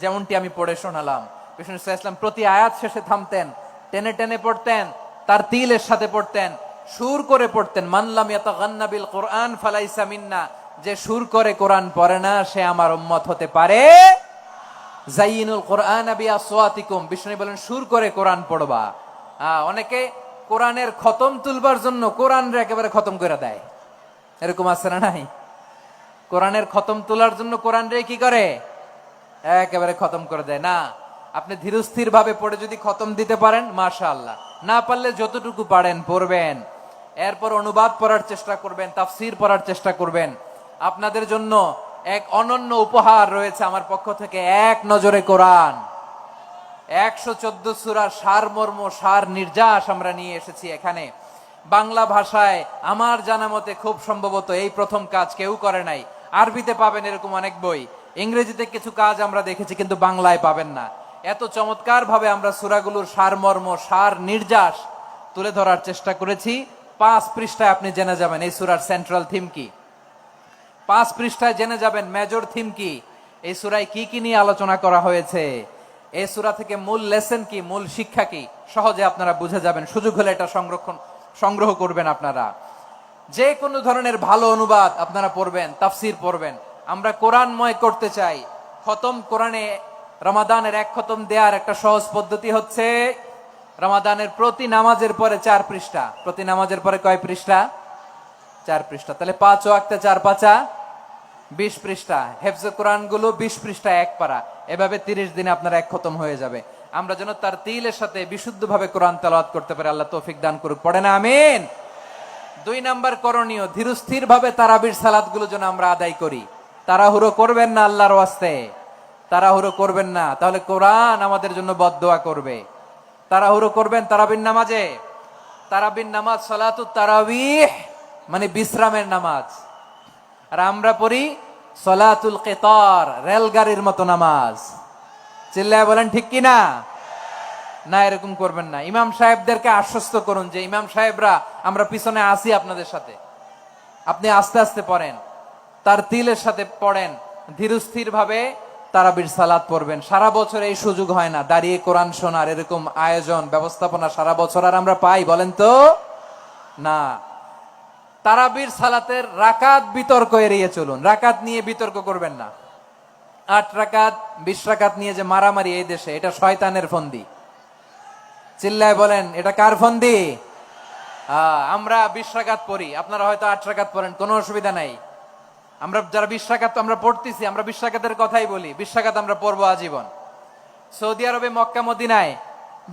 যেমনটি আমি পড়ে শোনালাম। বিষ্ণু ইসলাম প্রতি আয়াত শেষে থামতেন, টেনে টেনে পড়তেন, তারতিলের সাথে পড়তেন, সুর করে পড়তেন। মান লাম ইয়াতাগান্না বিল কোরআন ফালাইসা মিন্না, যে সুর করে কোরআন পড়ে না সে আমার উম্মত হতে পারে। যায়িনুল কোরআন বিআসওয়াতিকুম, বিষ্ণু বলেন সুর করে কোরআন পড়বা। অনেকে কোরআনের খতম তুলবার জন্য কোরআনরে একেবারে খতম করে দেয়, এরকম আছে না নাই? কোরআনের খতম তোলার জন্য কোরআনরে কি করে? একেবারে খতম করে দেয়। না, আপনি ধীরস্থির ভাবে পড়ে যদি খতম দিতে পারেন মাশাআল্লাহ, না পারলে যতটুকু পারেন পড়বেন। এরপর অনুবাদ পড়ার চেষ্টা করবেন, তাফসীর পড়ার চেষ্টা করবেন। আপনাদের জন্য এক অনন্য উপহার রয়েছে আমার পক্ষ থেকে, এক নজরে কোরআন। 114 সূরার সারমর্ম, সার নির্যাস আমরা নিয়ে এসেছি এখানে বাংলা ভাষায়। আমার জানা মতে খুব সম্ভবত এই প্রথম কাজ, কেউ করে নাই। আরবিতে পাবেন এরকম অনেক বই, ইংরেজিতে কিছু কাজ আমরা দেখেছি, কিন্তু বাংলায় পাবেন না। এত চমৎকার ভাবে আমরা সূরাগুলোর সারমর্ম, সার নির্যাস তুলে ধরার চেষ্টা করেছি। 5 পৃষ্ঠায় আপনি জেনে যাবেন এই সূরার সেন্ট্রাল থিম কি। 5 পৃষ্ঠায় জেনে যাবেন মেজর থিম কি, এই সূরায় কি কি নিয়ে আলোচনা করা হয়েছে। এই সূরা থেকে মূল লেসন কি, মূল শিক্ষা কি সহজে আপনারা বুঝে যাবেন। সুযোগ হলে এটা সংগ্রহ করবেন। আপনারা যে কোনো ধরনের ভালো অনুবাদ আপনারা পড়বেন, তাফসির পড়বেন। আমরা কোরআনময় করতে চাই। খতম কোরআনে রমাদানের এক খতম দেওয়ার একটা সহজ পদ্ধতি হচ্ছে রমাদানের প্রতি নামাজের পরে 4 পৃষ্ঠা। প্রতি নামাজের পরে কয় পৃষ্ঠা? 4 পৃষ্ঠা। তাহলে 5 ওয়াক্তে 4 পাঁচা 20 পৃষ্ঠা। হেফজে কোরআন গুলো 20 পৃষ্ঠা এক পারা। এভাবে 30 দিনে আপনার এক খতম হয়ে যাবে। আমরা যেন তার তিলের সাথে বিশুদ্ধভাবে কোরআন তেলাওয়াত করতে পারি। আল্লাহ তৌফিক দান করুক। পড়ে না আমিন। 2 নাম্বার করণীয়, ধীরস্থির ভাবে তারাবির সালাত গুলো যেন আমরা আদায় করি। তাড়াহুড়ো করবেন না আল্লাহর ওয়াস্তে, তাড়াহুড়ো করবেন না, তাহলে কোরআন আমাদের জন্য বদদোয়া করবে। তাড়াহুড়ো করবেন তারাবির নামাজে। তারাবির নামাজ সালাতুত তারাবিহ মানে বিশ্রামের নামাজ। আর আমরা পড়ি সালাতুল কিতার, রেলগাড়ির মতো নামাজ। চিল্লায় বলেন ঠিক কি না? না, এরকম করবেন না। ইমাম সাহেবদেরকে আশ্বস্ত করুন যে ইমাম সাহেবরা আমরা পিছনে আসি আপনাদের সাথে, আপনি আস্তে আস্তে পড়েন, তার তিলের সাথে পড়েন, ধীরস্থির ভাবে তারাবির সালাত পড়বেন। সারা বছর এই সুযোগ হয় না, দাঁড়িয়ে কোরআন শোনার এরকম আয়োজন ব্যবস্থাপনা সারা বছর আর আমরা পাই বলেন তো না। তারাবির সালাতের রাকাত বিতর্ক এড়িয়ে চলুন। রাকাত নিয়ে বিতর্ক করবেন না। 8 রাকাত 20 রাকাত নিয়ে যে মারামারি এই দেশে, এটা শয়তানের ফন্দি। চিল্লায় বলেন এটা কার ফন্দি? আমরা 20 রাকাত পড়ি, আপনারা হয়তো 8 রাকাত পড়েন, কোনো অসুবিধা নাই। আমরা যারা 20 রাকাত আমরা পড়তেছি, আমরা 20 রাকাতের কথাই বলি। 20 রাকাত আমরা পড়বো আজীবন। সৌদি আরবে মক্কা মদিনায়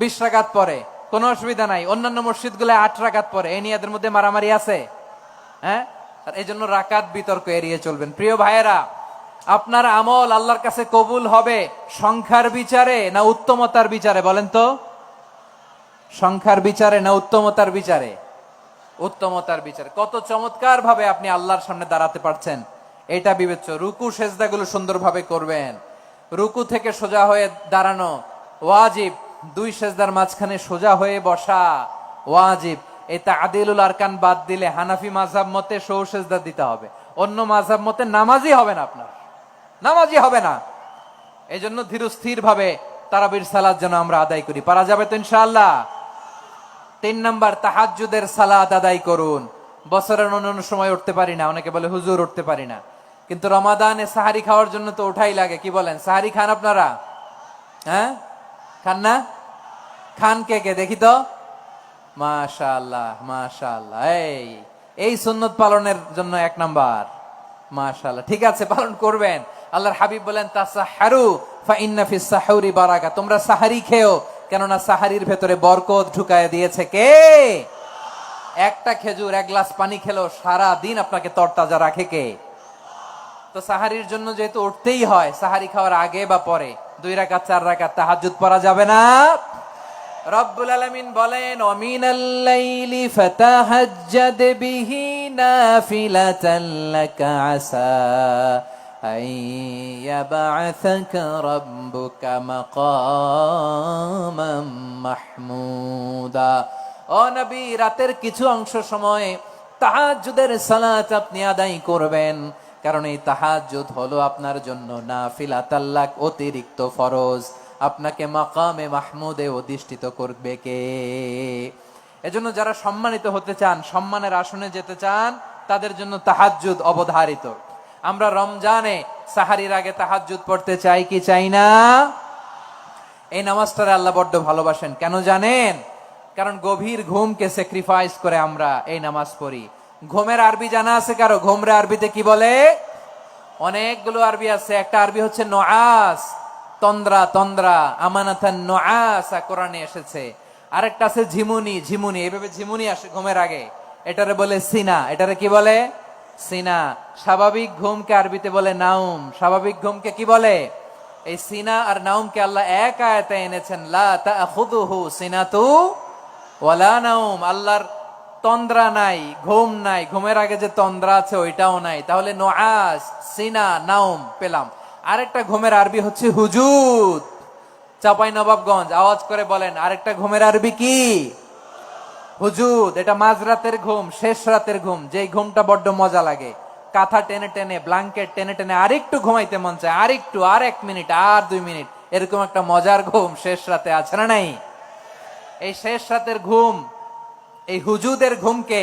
20 রাকাত পড়ে, কোনো অসুবিধা নাই। অন্যান্য মসজিদ গুলো 8 রাকাত পড়ে। এই নিয়ে এদের মধ্যে মারামারি আছে? হ্যাঁ, আর এই জন্য রাকাত বিতর্ক এড়িয়ে চলবেন। প্রিয় ভাইয়েরা, আপনার আমল আল্লাহর কাছে কবুল হবে সংখ্যার বিচারে না উত্তমতার বিচারে বলেন তো? সংখ্যার বিচারে না উত্তমতার বিচারে? উত্তমতার বিচারে। কত চমৎকার ভাবে আপনি আল্লাহর সামনে দাঁড়াতে পারছেন এটা বিবেচ্য। রুকু সেজদাগুলো সুন্দরভাবে করবেন। রুকু থেকে সোজা হয়ে দাঁড়ানো ওয়াজিব। 2 সেজদার মাঝখানে সোজা হয়ে বসা ওয়াজিব। এই তা'দিলুল আরকান বাদ দিলে হানাফি মাযহাব মতে সৌ সেজদা দিতে হবে। অন্য মাযহাব মতে নামাজই হবে না, আপনার নামাজই হবে না। এজন্য ধীরস্থির ভাবে তারাবির সালাত যেন আমরা আদায় করি। পারা যাবে তো ইনশাআল্লাহ? 3 নাম্বার, তাহাজ্জুদের সালাত আদায় করুন। বছরের অন্যান্য সময় উঠতে পারি না, অনেকে বলে হুজুর উঠতে পারি না, কিন্তু রমাদানে সাহারি খাওয়ার জন্য তো ওঠাই লাগে। কি বলেন, সাহারি খান আপনারা? হ্যাঁ, খান না? খান কে কে দেখি তো? মাশাআল্লাহ মাশাআল্লাহ। এই সুন্নত পালনের জন্য 1 নাম্বার। মাশাআল্লাহ, ঠিক আছে, পালন করবেন। আল্লাহর হাবিব বলেন তাসাহহারু ফা ইন্না ফিস সাহুরি বারাকা। তোমরা সাহারি খেও, কেননা সাহারির ভেতরে বরকত ঢুকায় দিয়েছে কে? একটা খেজুর 1 গ্লাস পানি খেলো সারা দিন আপনাকে তরতাজা রাখে কে? তো সাহারির জন্য যেহেতু উঠতেই হয়, সাহারি খাওয়ার আগে বা পরে 2 রাকাত 4 রাকাত তাহাজ্জুদ পড়া যাবে না? রব্বুল আলামিন বলেন ওয়ামিনাল লাইলি ফাতাহাজ্জাদ বিহি নাফিলাতান লাকা আসা আইয়াবআসাকা রাব্বুকা মাকামাম মাহমুদা। ও নবী, রাতের কিছু অংশ সময় তাহাজ্জুদের সালাত আপনি আদায় করবেন, কারণ এই তাহাজ্জুদ হলো আপনার জন্য নাফিলাতাল লাক, অতিরিক্ত ফরজ। আপনাকে মাকামে মাহমুদে অধিষ্ঠিত করবে কে? এজন্য যারা সম্মানিত হতে চান, সম্মানের আসনে যেতে চান, তাদের জন্য তাহাজ্জুদ অবধারিত। আমরা রমজানে সাহারির আগে তাহাজ্জুদ পড়তে চাই কি চাই না? এই নামাজটারে আল্লাহ বড্ড ভালোবাসেন। কেন জানেন? কারণ গভীর ঘুমকে স্যাক্রিফাইস করে আমরা এই নামাজ পড়ি। ঘুমের আরবি জানা আছে কারো? ঘুমরে আরবিতে কি বলে? অনেকগুলো আরবি আছে। একটা আরবি হচ্ছে নুআস, তন্দ্রা তন্দ্রা, আমানাতান নুআসা কোরআনে এসেছে। আরেকটা আছে ঝিমুনি, ঝিমুনি, এইভাবে ঝিমুনি আসে ঘুমের আগে, এটারে বলে সিনা। এটারে কি বলে? সিনা। স্বাভাবিক ঘুমকে আরবিতে বলে নাউম। স্বাভাবিক ঘুমকে কি বলে? এই সিনা আর নাউমকে আল্লাহ এক আয়াতে এনেছেন, লা তাখুযুহু সিনাতু ওয়ালা নাউম। আল্লাহর তন্দ্রা নাই, ঘুম নাই। ঘুমের আগে যে তন্দ্রা আছে ওইটাও নাই। তাহলে নুআস, সিনা, নাউম পেলাম। আরেকটা ঘুমের আরবি হচ্ছে হুজুদ। চাঁপাইনবাবগঞ্জ আওয়াজ করে বলেন, আরেকটা ঘুমের আরবি কি? হুজুদ। এটা মাঝরাতের ঘুম, শেষ রাতের ঘুম, যেই ঘুমটা বড্ড মজা লাগে। কাঁথা টেনে টেনে, ব্ল্যাঙ্কেট টেনে টেনে আরেকটু ঘুমাইতে মন চায়, আরেকটু, আর 1 মিনিট, আর 2 মিনিট, এরকম একটা মজার ঘুম শেষ রাতে আছে না নাই? এই শেষ রাতের ঘুম, এই হুজুদের ঘুমকে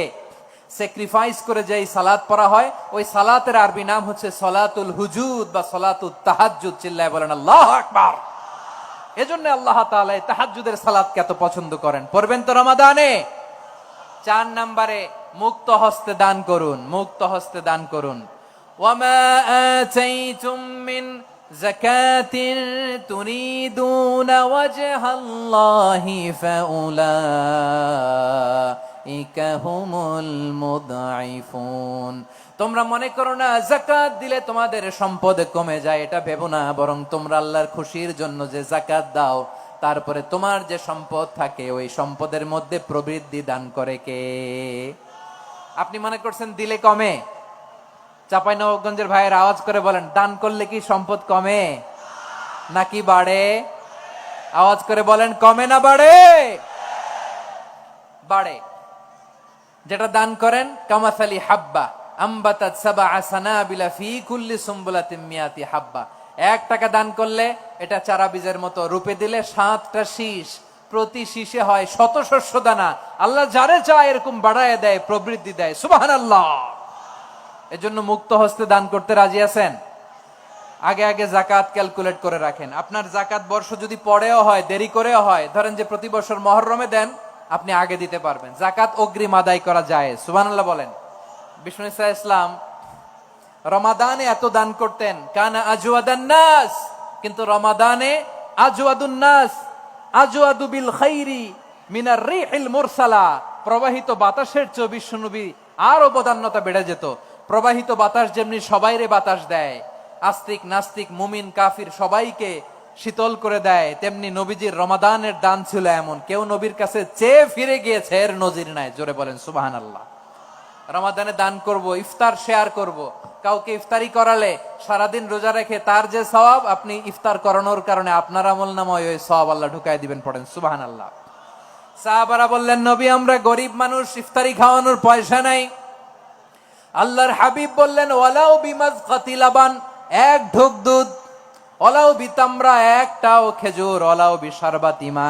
স্যাক্রিফাইস করে যেই সালাত পড়া হয়, ওই সালাতের আরবি নাম হচ্ছে সলাতুল হুজুদ বা সলাতুত তাহাজ্জুদ। চিল্লায় বলেন আল্লাহু আকবার। এজন্য আল্লাহ তাআলা এই তাহাজ্জুদের সালাতকে এত পছন্দ করেন। পড়বেন তো রমাদানে। 4 নম্বরে মুক্ত হস্তে দান করুন, মুক্ত হস্তে দান করুন। ওয়ামা আতাইতুম মিন যাকাতিন তুরিদুনা ওয়াজহাল্লাহি ফাউলাইকা হুমুল মুদঈফুন। তোমরা মনে করো না যাকাত দিলে তোমাদের সম্পদ কমে যায়, এটা ভেবো না। বরং তোমরা আল্লাহর খুশির জন্য যে যাকাত দাও, তারপরে তোমার যে সম্পদ থাকে ওই সম্পদের মধ্যে প্রবৃদ্ধি দান করে কে? আপনি মনে করছেন দিলে কমে? চাঁপাইনবাবগঞ্জের ভাইয়ের আওয়াজ করে বলেন, দান করলে কি সম্পদ কমে নাকি বাড়ে? আওয়াজ করে বলেন, কমে না বাড়ে? বাড়ে। যেটা দান করেন কামাসালি হাব্বা আম্বাতাত সাবআ সানাবিলা ফি কুল্লি সুমবুলাতিন মিয়াতি হাব্বা। 1 টাকা দান করলে এটা চারা বীজের মতো, রূপে দিলে 7টা শীষ, প্রতি শীষে হয় 100 শস্য দানা। আল্লাহ যারে চায় এরকম বাড়ায় দেয়, প্রবৃদ্ধি দেয়। সুবহানাল্লাহ। এজন্য মুক্ত হস্তে দান করতে রাজি আছেন? আগে আগে যাকাত ক্যালকুলেট করে রাখেন। আপনার যাকাত বর্ষ যদি পরেও হয়, দেরি করেও হয়, ধরেন যে প্রতি বছর মুহররমে দেন, আপনি আগে দিতে পারবেন। যাকাত অগ্রিম আদায় করা যায়। সুবহানাল্লাহ বলেন। বিষ্ণু ইসা ইসলাম রমাদানে এত দান করতেন, কানা আজওয়াদান নাস, কিন্তু রমাদানে আজওয়াদুন নাস আজওয়াদু বিল খাইরি মিনার রিহিল মুরসালা। প্রবাহিত বাতাসের চেয়ে বিশ্বনবী আরো বদান্যতা বেড়ে যেত। প্রবাহিত বাতাস যেমনি সবাইরে বাতাস দেয়, আস্তিক নাস্তিক মুমিন কাফির সবাইকে শীতল করে দেয়, তেমনি নবীজির রমাদানের দান ছিল এমন, কেউ নবীর কাছে চেয়ে ফিরে গিয়েছে এর নজির নাই। জোরে বলেন সুবহানাল্লাহ। রমাদানে দান করব, ইফতার শেয়ার করব। কাউকে ইফতারি করালে সারাদিন রোজা রেখে তার যে সওয়াব, আপনি ইফতার করানোর কারণে আপনার আমলনামায় ওই সওয়াব আল্লাহ ঢুকায় দিবেন। পড়েন সুবহানাল্লাহ। সাহাবারা বললেন, নবী আমরা গরিব মানুষ, ইফতারি খাওয়ানোর পয়সা নাই। আল্লাহর হাবিব বললেন, ওয়ালাউ বিমাজকাতি লাবান, 1 ঢোক দুধ, ওয়ালাউ বিতামরা, 1টাও খেজুর, ওয়ালাউ বিশারবাতিমা,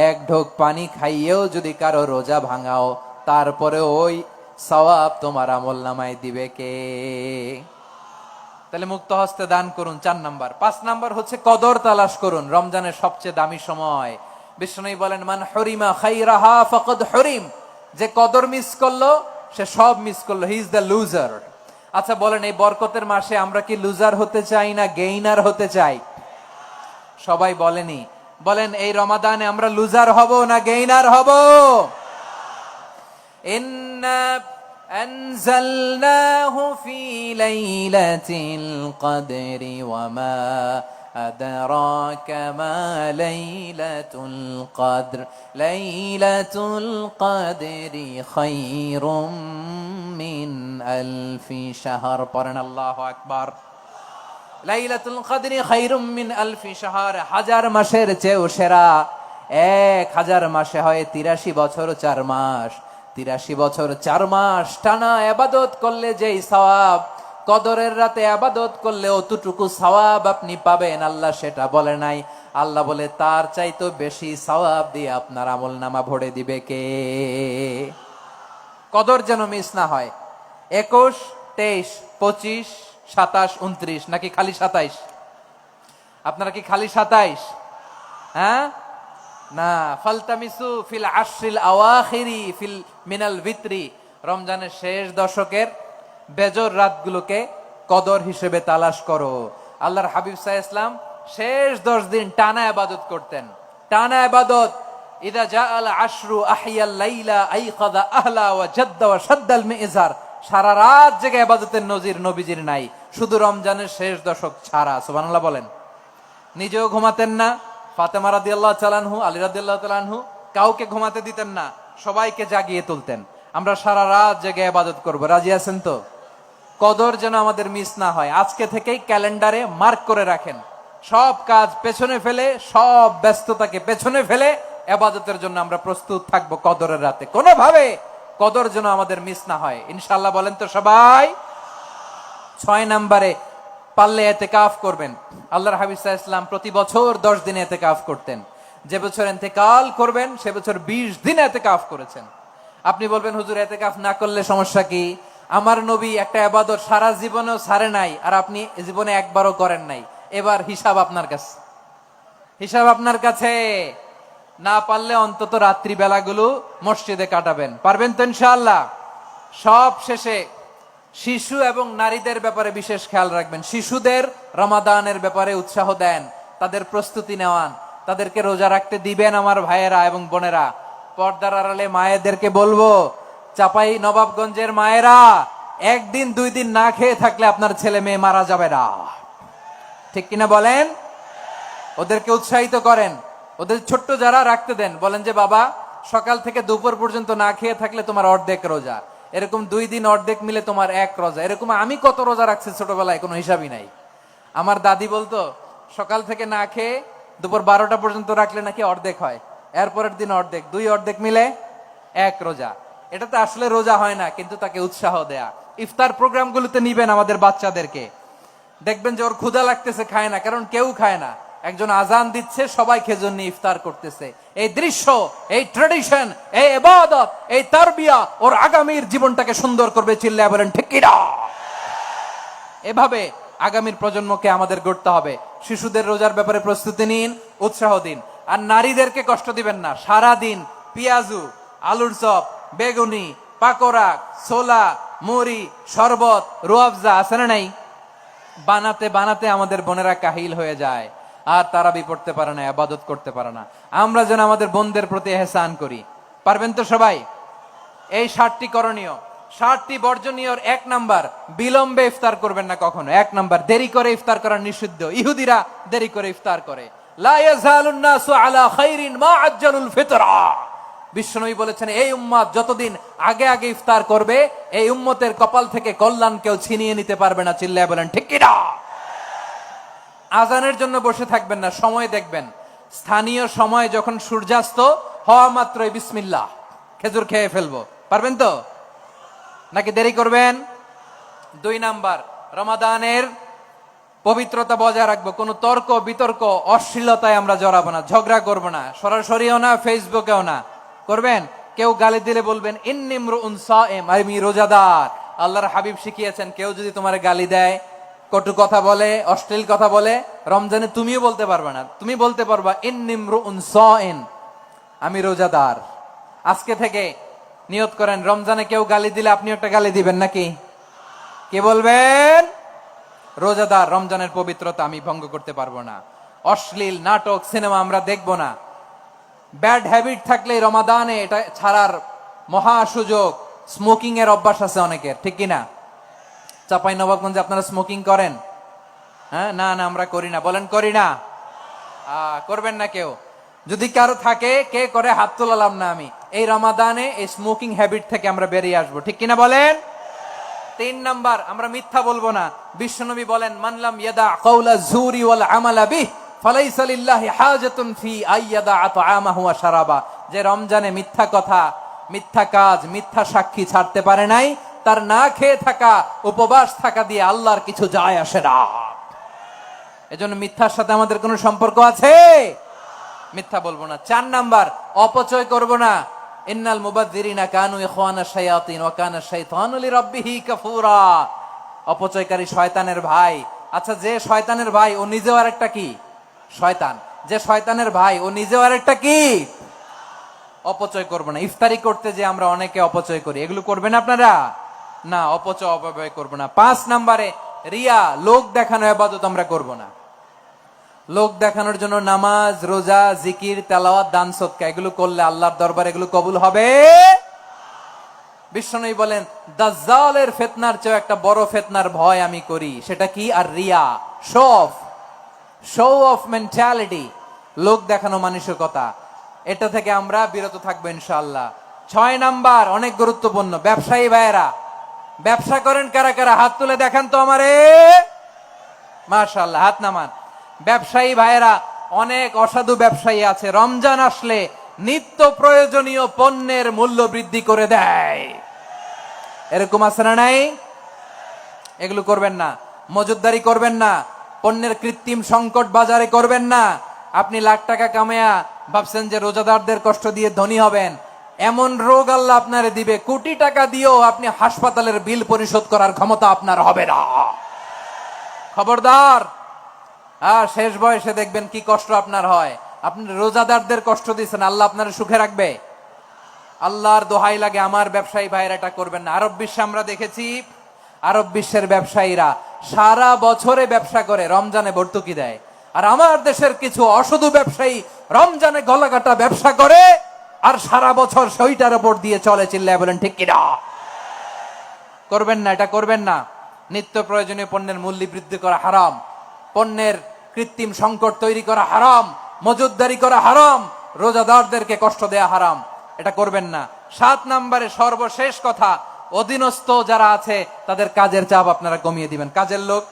1 ঢোক পানি খাইয়েও যদি কারো রোজা ভাঙাও, তারপরে ওই সওয়াব তোমার আমলনামায় দিবে কে? তাহলে মুক্ত হস্তে দান করুন, 4 নাম্বার। 5 নাম্বার হচ্ছে কদর তালাশ করুন। রমজানের সবচেয়ে দামি সময়। বিষ্ণু বলেন, মান হরিমা খাইরাহা ফাকাদ হরিম, যে কদর মিস করলো সে সব মিস করলো, হি ইজ দ্য লুজার। আচ্ছা বলেন, এই বরকতের মাসে আমরা কি লুজার হতে চাই না গেইনার হতে চাই? সবাই বলেনি। বলেন, এই রমাদানে আমরা লুজার হব না গেইনার হব? ইন্না আনজালনাহু ফি লাইলাতিল কদরি ওয়া মা আদরাকা মা লাইলাতুল কদর লাইলাতুল কদরি খায়রুম মিন আলফি শাহর। পড়েন আল্লাহু আকবার। লাইলাতুল কদরি খায়রুম মিন আলফি শাহর, 1000 মাসের চেয়েও সেরা। 1000 মাসে হয় 83 বছর 4 মাস। 83 বছর 4 মাস টানা ইবাদত করলে যেই সওয়াব, কদরের রাতে ইবাদত করলে অতটুকু সওয়াব আপনি পাবেন, আল্লাহ সেটা বলে নাই। আল্লাহ বলে তার চাইতে বেশি সওয়াব দিয়ে আপনার আমলনামা ভরে দিবে কে? কদর যেন মিস না হয়। 21, 23, 25, 27, 29 নাকি খালি 27? আপনারা কি খালি 27? হ্যাঁ না, ফালতামিসু ফিল আশরিল আওয়াখিরি ফিল মিনাল ভিতরি। রমজানের শেষ দশকের বেজর রাতগুলোকে কদর হিসেবে তালাশ করো। আল্লাহর হাবিব সাল্লাল্লাহু আলাইহি ওয়াসাল্লাম শেষ 10 দিন টানা ইবাদত করতেন, টানা ইবাদত। ইদা জাআল আশরু আহিয়াল লাইলা আইকাযা আহলা ওয়া জাদ্দা ওয়া শাদ্দাল মিজার। সারা রাত জেগে ইবাদতের নজির নবীজির নাই, শুধু রমজানের শেষ দশক ছাড়া। সুবহানাল্লাহ বলেন। নিজেও ঘুমাতেন না। ফাতেমা রাদিয়াল্লাহু তাআলা আনহু, আলী রাদিয়াল্লাহু তাআলা আনহু কাউকে ঘুমাতে দিতেন না, সবাইকে জাগিয়ে তুলতেন। আমরা সারা রাত জেগে ইবাদত করব। রাজি আছেন তো? কদর যেন আমাদের মিস না হয়। আজকে থেকেই ক্যালেন্ডারে মার্ক করে রাখেন। সব কাজ পেছনে ফেলে, সব ব্যস্ততাকে পেছনে ফেলে ইবাদতের জন্য আমরা প্রস্তুত থাকবো কদরের রাতে। কোনোভাবে কদর যেন আমাদের মিস না হয়, ইনশাআল্লাহ। বলেন তো সবাই। 6 নম্বরে পারলে এতেকাফ করবেন। আল্লাহর হাবিব সাল্লাল্লাহু আলাইহি ওয়াসাল্লাম প্রতি বছর 10 দিন এতেকাফ করতেন। যে বছর ইন্তেকাল করবেন সে বছর 20 দিন এতেকাফ করেছেন। আপনি বলবেন হুজুর এতেকাফ না করলে সমস্যা কি? আমার নবী একটা ইবাদত সারা জীবনেও ছাড়ে নাই, আর আপনি জীবনে একবারও করেন নাই। এবার হিসাব আপনার কাছে, হিসাব আপনার কাছে। না পারলে অন্তত রাত্রি বেলাগুলো মসজিদে কাটাবেন। পারবেন তো ইনশাআল্লাহ? সব শেষে শিশু এবং নারীদের ব্যাপারে বিশেষ খেয়াল রাখবেন। শিশুদের রমাদানের ব্যাপারে উৎসাহ দেন, তাদের প্রস্তুতি নেওয়ান, তাদেরকে রোজা রাখতে দিবেন। আমার ভাইয়েরা এবং বোনেরা, পর্দার আড়ালে মায়েদেরকে বলবো, চাপাই নবাবগঞ্জের মায়েরা, একদিন 2 দিন না খেয়ে থাকলে আপনার ছেলে মেয়ে মারা যাবে না। ঠিক কিনা বলেন? ওদেরকে উৎসাহিত করেন, ওদের ছোট্ট যারা রাখতে দেন, বলেন যে বাবা সকাল থেকে দুপুর পর্যন্ত না খেয়ে থাকলে তোমার অর্ধেক রোজা, এরকম 2 দিন অর্ধেক মিলে তোমার 1 রোজা। এরকম আমি কত রোজা রাখছি ছোটবেলায় কোনো হিসাবই নাই। আমার দাদি বলতো সকাল থেকে না খেয়ে দুপুর 12টা পর্যন্ত রাখলে নাকি অর্ধেক হয়, এরপরের দিন অর্ধেক, 2 অর্ধেক মিলে 1 রোজা। এটা তো আসলে রোজা হয় না, কিন্তু তাকে উৎসাহ দেয়া। ইফতার প্রোগ্রামগুলোতে নিবেন আমাদের বাচ্চাদেরকে, দেখবেন যে ওর ক্ষুধা লাগতেছে, খায় না, কারণ কেউ খায় না। একজন আজান দিচ্ছে, সবাই খেজুর নিয়ে ইফতার করতেছে। এই দৃশ্য, এই ট্রেডিশন, এই ইবাদত, এই তারবিয়া ওর আগামীর জীবনটাকে সুন্দর করবে। চিল্লায়া বলেন ঠিক কিনা? এভাবে আগামীর প্রজন্মকে আমাদের গড়তে হবে। শিশুদের রোজার ব্যাপারে প্রস্তুতি নিন, উৎসাহ দিন। আর নারীদেরকে কষ্ট দিবেন না। সারা দিন পেঁয়াজু, আলুর চপ, বেগুনি, পাকোড়া, ছোলা, মুড়ি, শরবত, রুয়াবজা আছে না নাই, বানাতে বানাতে আমাদের বোনেরা কাহিল হয়ে যায়, আর তারাবি পড়তে পারে না, ইবাদত করতে পারে না। আমরা যেন আমাদের বোনদের প্রতি ইহসান করি। পারবেন তো সবাই? এই 7টি করণীয়, 7টি বর্জনীয়। 1 নাম্বার, বিলম্বে ইফতার করবেন না কখনো। 1 নাম্বার, দেরি করে ইফতার করা নিষিদ্ধ। ইহুদিরা দেরি করে ইফতার করে। লা ইয়াজালুন নাসু আলা খাইরিন মা আজ্জালুল ফিতরা। বিশ্বনবী বলেছেন এই উম্মত যতদিন আগে আগে ইফতার করবে, এই উম্মতের কপাল থেকে কল্যাণ কেউ ছিনিয়ে নিতে পারবে না। চিল্লায়া বলেন ঠিক কিনা? আজানের জন্য বসে থাকবেন না, সময় দেখবেন। স্থানীয় সময় যখন সূর্যাস্ত হওয়া মাত্রই বিসমিল্লাহ, খেজুর খেয়ে ফেলবো। পারবেন তো? নাকি দেরি করবেন? 2 নাম্বার, রমাদানের পবিত্রতা বজায় রাখবো। কোনো তর্ক বিতর্ক অশ্লীলতায় আমরা জড়াবো না, ঝগড়া করবো না, সরাসরিও না, ফেসবুকেও না। করবেন? কেউ গালি দিলে বলবেন ইন্নী ইমরুউন সায়েম, আমি রোজাদার। আল্লাহর হাবিব শিখিয়েছেন কেউ যদি তোমার গালি দেয়, কটু কথা বলে, অশ্লীল কথা বলে, রমজানে তুমিও বলতে পারবে না। তুমি বলতে পারবা ইন্নী ইমরুউন সায়েম, আমি রোজাদার। আজকে থেকে নিয়ত করেন, রমজানে কেউ গালি দিলে আপনি একটা গালি দিবেন নাকি? কে বলবেন? রোজাদার, রমজানের পবিত্রতা আমি ভঙ্গ করতে পারবো না। অশ্লীল নাটক, সিনেমা আমরা দেখবো না। ব্যাড হ্যাবিট থাকলে রমাদানে এটা ছাড়ার মহা সুযোগ। স্মোকিং এর অভ্যাস আছে অনেকের, ঠিক কিনা? চাপাই নবাবগঞ্জে আপনারা স্মোকিং করেন? হ্যাঁ, না না আমরা করি না। বলেন করি না? করবেন না কেউ? যদি কারো থাকে, কে করে হাত তোলালাম না আমি। এই রমাদানে এই স্মোকিং হ্যাবিট থেকে আমরা বেরিয়ে আসবো, ঠিক কিনা বলেন? 3 নাম্বার, আমরা মিথ্যা বলবো না। বিশ্বনবী বলেন মানলাম ইয়াদা কাওলা যুরি ওয়াল আমালা বিহি ফালাইসা লিল্লাহি হাজাতুন ফি আইয়াদা আতআমাহু ওয়া শারাবা। যে রমজানে মিথ্যা কথা, মিথ্যা কাজ, মিথ্যা সাক্ষী ছাড়তে পারে নাই, তার না খেয়ে থাকা, উপবাস থাকা দিয়ে আল্লাহর কিছু যায় আসে না। এজন্য মিথ্যার সাথে আমাদের কোনো সম্পর্ক আছে? মিথ্যা বলবো না। 4 নাম্বার, অপচয় করব না। ইন্নাল মুবাযযিরিনা কানু ইখওয়ানাশ শায়াতিন ওয়া কানা শাইতানু লিরাব্বিহি কাফুরা। অপচয়কারী শয়তানের ভাই। আচ্ছা, যে শয়তানের ভাই ও নিজেও আরেকটা কি? শয়তান। যে শয়তানের ভাই ও নিজেও আরেকটা কি? অপচয় করব না। ইফতারি করতে যে আমরা অনেকে অপচয় করি, এগুলো করবেন আপনারা? না, অপচয় অপব্যয় করব না। 5 নাম্বারে, রিয়া, লোক দেখানো ইবাদত আমরা করব না। লোক দেখানোর জন্য নামাজ, রোজা, জিকির, তেলাওয়াত, দান সদকা এগুলো করলে আল্লাহর দরবারে এগুলো কবুল হবে। বিশ্বনবী বলেন দাজ্জালের ফিতনার চেয়ে একটা বড় ফিতনার ভয় আমি করি, সেটা কি? আর রিয়া, শো অফ মেন্টালিটি, লোক দেখানো মানসিকতা। এটা থেকে আমরা বিরত থাকবো ইনশাআল্লাহ। 6 নাম্বার, অনেক গুরুত্বপূর্ণ। ব্যবসায়ী ভাইয়েরা, ব্যবসা করেন কারা কারা? হাত তুলে দেখান তো আমারে। মাশাআল্লাহ, হাত নামান। ব্যবসায়ী ভাইয়েরা, অনেক অসাধু ব্যবসায়ী আছে, রমজান আসলে নিত্য প্রয়োজনীয় পণ্যের মূল্য বৃদ্ধি করে দেয়। এরকম আছে না নাই? এগুলো করবেন না। মজুদদারি করবেন না, পণ্যের কৃত্রিম সংকট বাজারে করবেন না। আপনি লাখ টাকা কামায়া ভাবছেন যে রোজাদারদের কষ্ট দিয়ে ধনী হবেন, এমন রোগ আল্লাহ আপনারে দিবে, কোটি টাকা দিয়েও আপনি হাসপাতালের বিল পরিশোধ করার ক্ষমতা আপনার হবে না। খবরদার। শেষ বয়সে দেখবেন কি কষ্ট আপনার হয়। আপনি রোজাদারদের কষ্ট দিচ্ছেন, আল্লাহ আপনার সুখে রাখবে? আল্লাহর দোহাই লাগে, আমার ব্যবসায়ী ভাইয়েরা এটা করবেন না। আরব বিশ্বে আমরা দেখেছি, আরব বিশ্বের ব্যবসায়ীরা সারা বছরে ব্যবসা করে, রমজানে ভর্তুকি দেয়। আর আমার দেশের কিছু অসাধু ব্যবসায়ী রমজানে গলাকাটা ব্যবসা করে আর সারা বছর সইটার উপর দিয়ে চলে। চিল্লায় বলেন ঠিক কিনা? করবেন না, এটা করবেন না। নিত্য প্রয়োজনীয় পণ্যের মূল্য বৃদ্ধি করা হারাম, পণ্যের কৃত্রিম সংকট তৈরি করা হারাম, মজুদদারি করা হারাম, রোজাদারদেরকে কষ্ট দেয়া হারাম, এটা করবেন না। 7 নম্বরে সর্বশেষ কথা, অধীনস্থ যারা আছে তাদের কাজের চাপ আপনারা কমিয়ে দিবেন। কাজের লোক,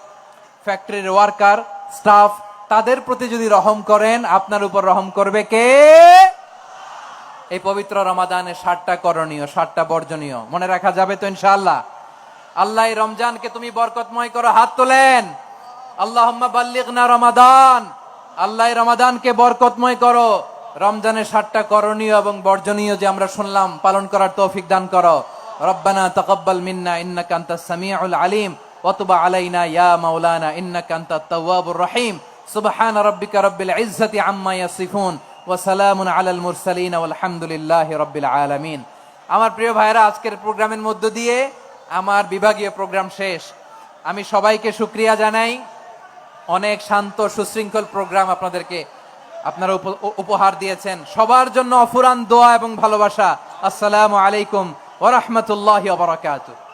ফ্যাক্টরির ওয়ার্কার, স্টাফ, তাদের প্রতি যদি রহম করেন, আপনার উপর রহম করবে কে? এই পবিত্র রমাদানে 7টা করণীয়, 7টা বর্জনীয় মনে রাখা যাবে তো ইনশাআল্লাহ? আল্লাহ এই রমজানকে তুমি বরকতময় করো, হাত তোলেন। আল্লাহুম্মা বাল্লিগনা রমাদান। আল্লাহ এই রমাদানকে বরকতময় করো। রমজানের 7টা করণীয় এবং বর্জনীয় যে আমরা শুনলাম, পালন করার তৌফিক দান করো। রব্বানা তাকাব্বাল মিন্না ইন্নাকা আনতাস সামিউল আলিম ওয়া তুব আলাইনা ইয়া মাওলানা ইন্নাকা আনতাত তাওয়াবুর রহিম। সুবহানা রাব্বিকা রাব্বিল ইজ্জাতি আম্মা ইয়াসিফুন ওয়া সালামুন আলাল মুরসালিন ওয়ালহামদুলিল্লাহি রাব্বিল আলামিন। আমার প্রিয় ভাইরা, আজকের প্রোগ্রামের মধ্য দিয়ে আমার বিভাগীয় প্রোগ্রাম শেষ। আমি সবাইকে শুকরিয়া জানাই। অনেক শান্ত সুশৃঙ্খল প্রোগ্রাম আপনারা উপহার দিয়েছেন। সবার জন্য অফুরান দোয়া এবং ভালোবাসা। আসসালামু আলাইকুম ওয়া রাহমাতুল্লাহি ওয়া বারাকাতুহু।